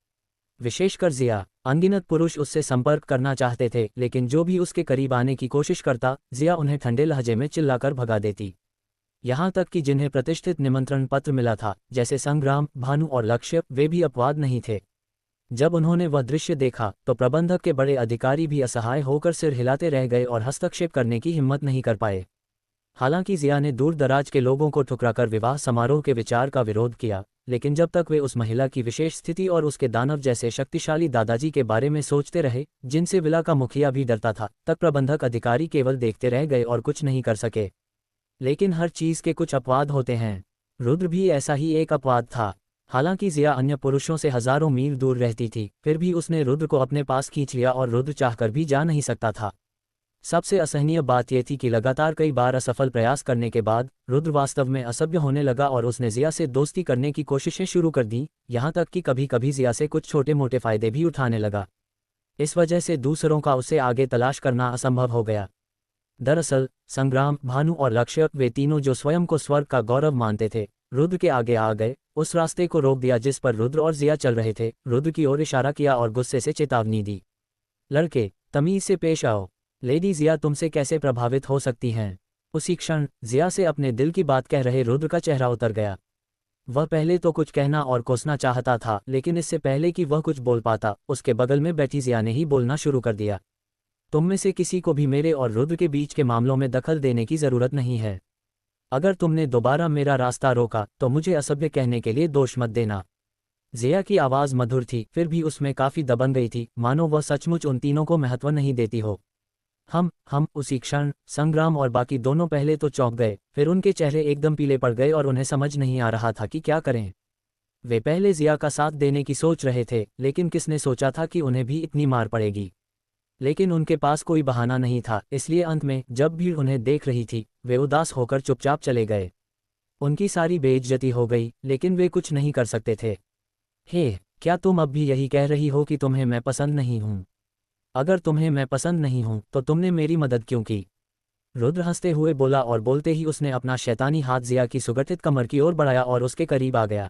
विशेषकर ज़िया। अनगिनत पुरुष उससे संपर्क करना चाहते थे, लेकिन जो भी उसके करीब आने की कोशिश करता, ज़िया उन्हें ठंडे लहजे में चिल्लाकर भगा देती। यहाँ तक कि जिन्हें प्रतिष्ठित निमंत्रण पत्र मिला था, जैसे संग्राम, भानु और लक्ष्य, वे भी अपवाद नहीं थे। जब उन्होंने वह दृश्य देखा तो प्रबंधक के बड़े अधिकारी भी असहाय होकर सिर हिलाते रह गए और हस्तक्षेप करने की हिम्मत नहीं कर पाए। हालांकि ज़िया ने दूर दराज के लोगों को ठुकराकर विवाह समारोह के विचार का विरोध किया, लेकिन जब तक वे उस महिला की विशेष स्थिति और उसके दानव जैसे शक्तिशाली दादाजी के बारे में सोचते रहे, जिनसे विला का मुखिया भी डरता था, तक प्रबंधक अधिकारी केवल देखते रह गए और कुछ नहीं कर सके। लेकिन हर चीज़ के कुछ अपवाद होते हैं। रुद्र भी ऐसा ही एक अपवाद था। हालांकि ज़िया अन्य पुरुषों से हजारों मील दूर रहती थी, फिर भी उसने रुद्र को अपने पास खींच लिया और रुद्र चाहकर भी जा नहीं सकता था। सबसे असहनीय बात यह थी कि लगातार कई बार असफल प्रयास करने के बाद रुद्र वास्तव में असभ्य होने लगा और उसने ज़िया से दोस्ती करने की कोशिशें शुरू कर दी, यहाँ तक कि कभी कभी ज़िया से कुछ छोटे मोटे फायदे भी उठाने लगा। इस वजह से दूसरों का उसे आगे तलाश करना असंभव हो गया। दरअसल संग्राम, भानु और लक्ष्य, वे तीनों जो स्वयं को स्वर्ग का गौरव मानते थे, रुद्र के आगे आ गए, उस रास्ते को रोक दिया जिस पर रुद्र और ज़िया चल रहे थे, रुद्र की ओर इशारा किया और गुस्से से चेतावनी दी। लड़के, तमीज़ से पेश आओ। लेडी ज़िया तुमसे कैसे प्रभावित हो सकती हैं? उसी क्षण ज़िया से अपने दिल की बात कह रहे रुद्र का चेहरा उतर गया। वह पहले तो कुछ कहना और कोसना चाहता था, लेकिन इससे पहले कि वह कुछ बोल पाता, उसके बगल में बैठी ज़िया ने ही बोलना शुरू कर दिया। तुम में से किसी को भी मेरे और रुद्र के बीच के मामलों में दखल देने की ज़रूरत नहीं है। अगर तुमने दोबारा मेरा रास्ता रोका तो मुझे असभ्य कहने के लिए दोष मत देना। ज़िया की आवाज़ मधुर थी, फिर भी उसमें काफ़ी दबंग गई थी, मानो वह सचमुच उन तीनों को महत्व नहीं देती हो। हम उसी क्षण संग्राम और बाकी दोनों पहले तो चौंक गए, फिर उनके चेहरे एकदम पीले पड़ गए और उन्हें समझ नहीं आ रहा था कि क्या करें। वे पहले जिया का साथ देने की सोच रहे थे, लेकिन किसने सोचा था कि उन्हें भी इतनी मार पड़ेगी। लेकिन उनके पास कोई बहाना नहीं था, इसलिए अंत में जब भीड़ उन्हें देख रही थी, वे उदास होकर चुपचाप चले गए। उनकी सारी बेइज्जती हो गई, लेकिन वे कुछ नहीं कर सकते थे। हे, क्या तुम अब भी यही कह रही हो कि तुम्हें मैं पसंद नहीं हूँ? अगर तुम्हें मैं पसंद नहीं हूँ तो तुमने मेरी मदद क्यों की? रुद्र हंसते हुए बोला और बोलते ही उसने अपना शैतानी हाथ जिया की सुगठित कमर की ओर बढ़ाया और उसके करीब आ गया।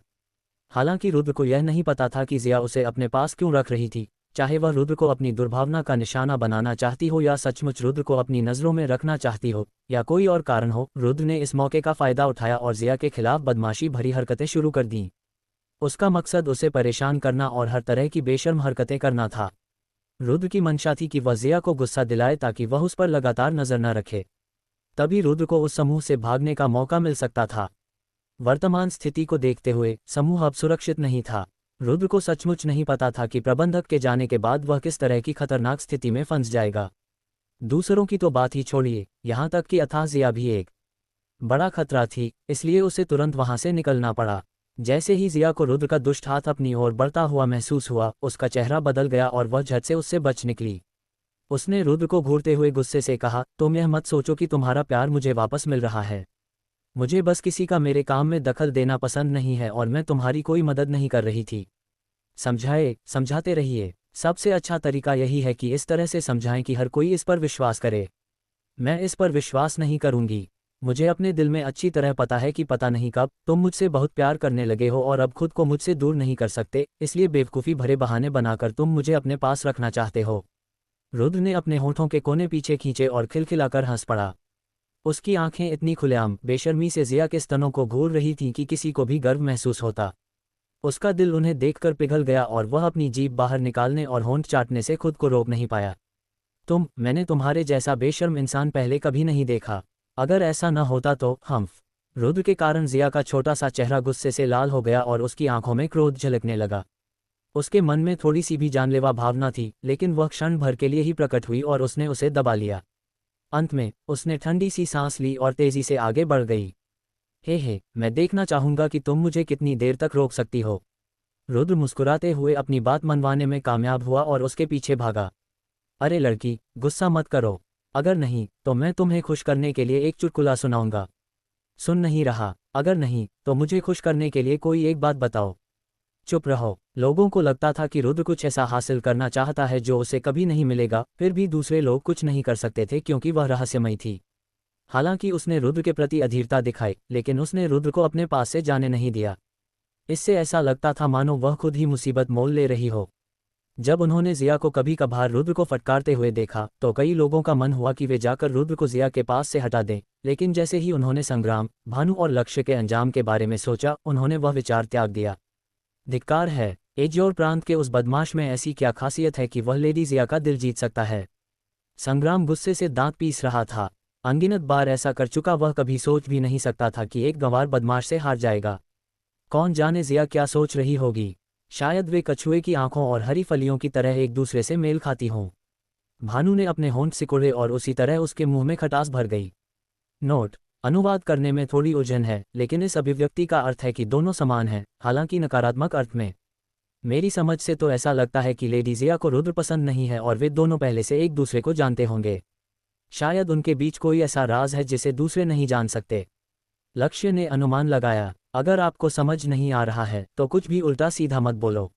हालांकि रुद्र को यह नहीं पता था कि जिया उसे अपने पास क्यों रख रही थी, चाहे वह रुद्र को अपनी दुर्भावना का निशाना बनाना चाहती हो या सचमुच रुद्र को अपनी नज़रों में रखना चाहती हो, या कोई और कारण हो। रुद्र ने इस मौके का फायदा उठाया और जिया के खिलाफ बदमाशी भरी हरकतें शुरू कर दीं। उसका मकसद उसे परेशान करना और हर तरह की बेशर्म हरकतें करना था। रुद्र की मंशा थी कि वह जिया को गुस्सा दिलाए ताकि वह उस पर लगातार नजर न रखे। तभी रुद्र को उस समूह से भागने का मौका मिल सकता था। वर्तमान स्थिति को देखते हुए समूह अब सुरक्षित नहीं था। रुद्र को सचमुच नहीं पता था कि प्रबंधक के जाने के बाद वह किस तरह की खतरनाक स्थिति में फंस जाएगा। दूसरों की तो बात ही छोड़िए, यहाँ तक कि अथाह जिया भी एक बड़ा खतरा थी, इसलिए उसे तुरंत वहां से निकलना पड़ा। जैसे ही जिया को रुद्र का दुष्ट हाथ अपनी ओर बढ़ता हुआ महसूस हुआ, उसका चेहरा बदल गया और वह झट से उससे बच निकली। उसने रुद्र को घूरते हुए गुस्से से कहा, तुम यह मत सोचो कि तुम्हारा प्यार मुझे वापस मिल रहा है। मुझे बस किसी का मेरे काम में दखल देना पसंद नहीं है और मैं तुम्हारी कोई मदद नहीं कर रही थी। समझाते रहिए। सबसे अच्छा तरीका यही है कि इस तरह से समझाएं कि हर कोई इस पर विश्वास करे। मैं इस पर विश्वास नहीं करूंगी। मुझे अपने दिल में अच्छी तरह पता है कि पता नहीं कब तुम मुझसे बहुत प्यार करने लगे हो और अब खुद को मुझसे दूर नहीं कर सकते, इसलिए बेवकूफ़ी भरे बहाने बनाकर तुम मुझे अपने पास रखना चाहते हो। रुद्र ने अपने होठों के कोने पीछे खींचे और खिलखिलाकर हंस पड़ा। उसकी आंखें इतनी खुलेआम बेशर्मी से जिया के स्तनों को घूर रही थीं कि किसी को भी गर्व महसूस होता। उसका दिल उन्हें देखकर पिघल गया और वह अपनी जीभ बाहर निकालने और होंठ चाटने से खुद को रोक नहीं पाया। मैंने तुम्हारे जैसा बेशर्म इंसान पहले कभी नहीं देखा। अगर ऐसा न होता तो रुद्र के कारण जिया का छोटा सा चेहरा गुस्से से लाल हो गया और उसकी आंखों में क्रोध झलकने लगा। उसके मन में थोड़ी सी भी जानलेवा भावना थी, लेकिन वह क्षण भर के लिए ही प्रकट हुई और उसने उसे दबा लिया। अंत में उसने ठंडी सी सांस ली और तेजी से आगे बढ़ गई। हे, मैं देखना चाहूंगा कि तुम मुझे कितनी देर तक रोक सकती हो। रुद्र मुस्कुराते हुए अपनी बात मनवाने में कामयाब हुआ और उसके पीछे भागा। अरे लड़की, गुस्सा मत करो। अगर नहीं तो मैं तुम्हें खुश करने के लिए एक चुटकुला सुनाऊंगा। सुन नहीं रहा? अगर नहीं तो मुझे खुश करने के लिए कोई एक बात बताओ। चुप रहो। लोगों को लगता था कि रुद्र कुछ ऐसा हासिल करना चाहता है जो उसे कभी नहीं मिलेगा, फिर भी दूसरे लोग कुछ नहीं कर सकते थे क्योंकि वह रहस्यमयी थी। हालांकि उसने रुद्र के प्रति अधीरता दिखाई, लेकिन उसने रुद्र को अपने पास से जाने नहीं दिया। इससे ऐसा लगता था मानो वह खुद ही मुसीबत मोल ले रही हो। जब उन्होंने जिया को कभी कभार रुद्र को फटकारते हुए देखा तो कई लोगों का मन हुआ कि वे जाकर रुद्र को जिया के पास से हटा दें, लेकिन जैसे ही उन्होंने संग्राम, भानु और लक्ष्य के अंजाम के बारे में सोचा, उन्होंने वह विचार त्याग दिया। धिक्कार है। एजोर प्रांत के उस बदमाश में ऐसी क्या खासियत है कि वह लेडी जिया का दिल जीत सकता है? संग्राम गुस्से से दांत पीस रहा था। अनगिनत बार ऐसा कर चुका, वह कभी सोच भी नहीं सकता था कि एक गंवार बदमाश से हार जाएगा। कौन जाने जिया क्या सोच रही होगी। शायद वे कछुए की आंखों और हरी फलियों की तरह एक दूसरे से मेल खाती हों। भानु ने अपने होंठ सिकुड़े और उसी तरह उसके मुंह में खटास भर गई। नोट: अनुवाद करने में थोड़ी उलझन है, लेकिन इस अभिव्यक्ति का अर्थ है कि दोनों समान हैं, हालांकि नकारात्मक अर्थ में। मेरी समझ से तो ऐसा लगता है कि लेडी जिया को रुद्र पसंद नहीं है और वे दोनों पहले से एक दूसरे को जानते होंगे। शायद उनके बीच कोई ऐसा राज है जिसे दूसरे नहीं जान सकते। लक्ष्य ने अनुमान लगाया। अगर आपको समझ नहीं आ रहा है तो कुछ भी उल्टा सीधा मत बोलो।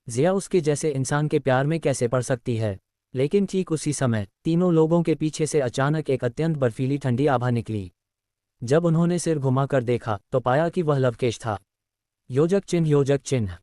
जिया उसके जैसे इंसान के प्यार में कैसे पड़ सकती है? लेकिन ठीक उसी समय तीनों लोगों के पीछे से अचानक एक अत्यंत बर्फीली ठंडी आभा निकली। जब उन्होंने सिर घुमाकर देखा तो पाया कि वह लवकेश था। योजक चिन्ह, योजक चिन्ह।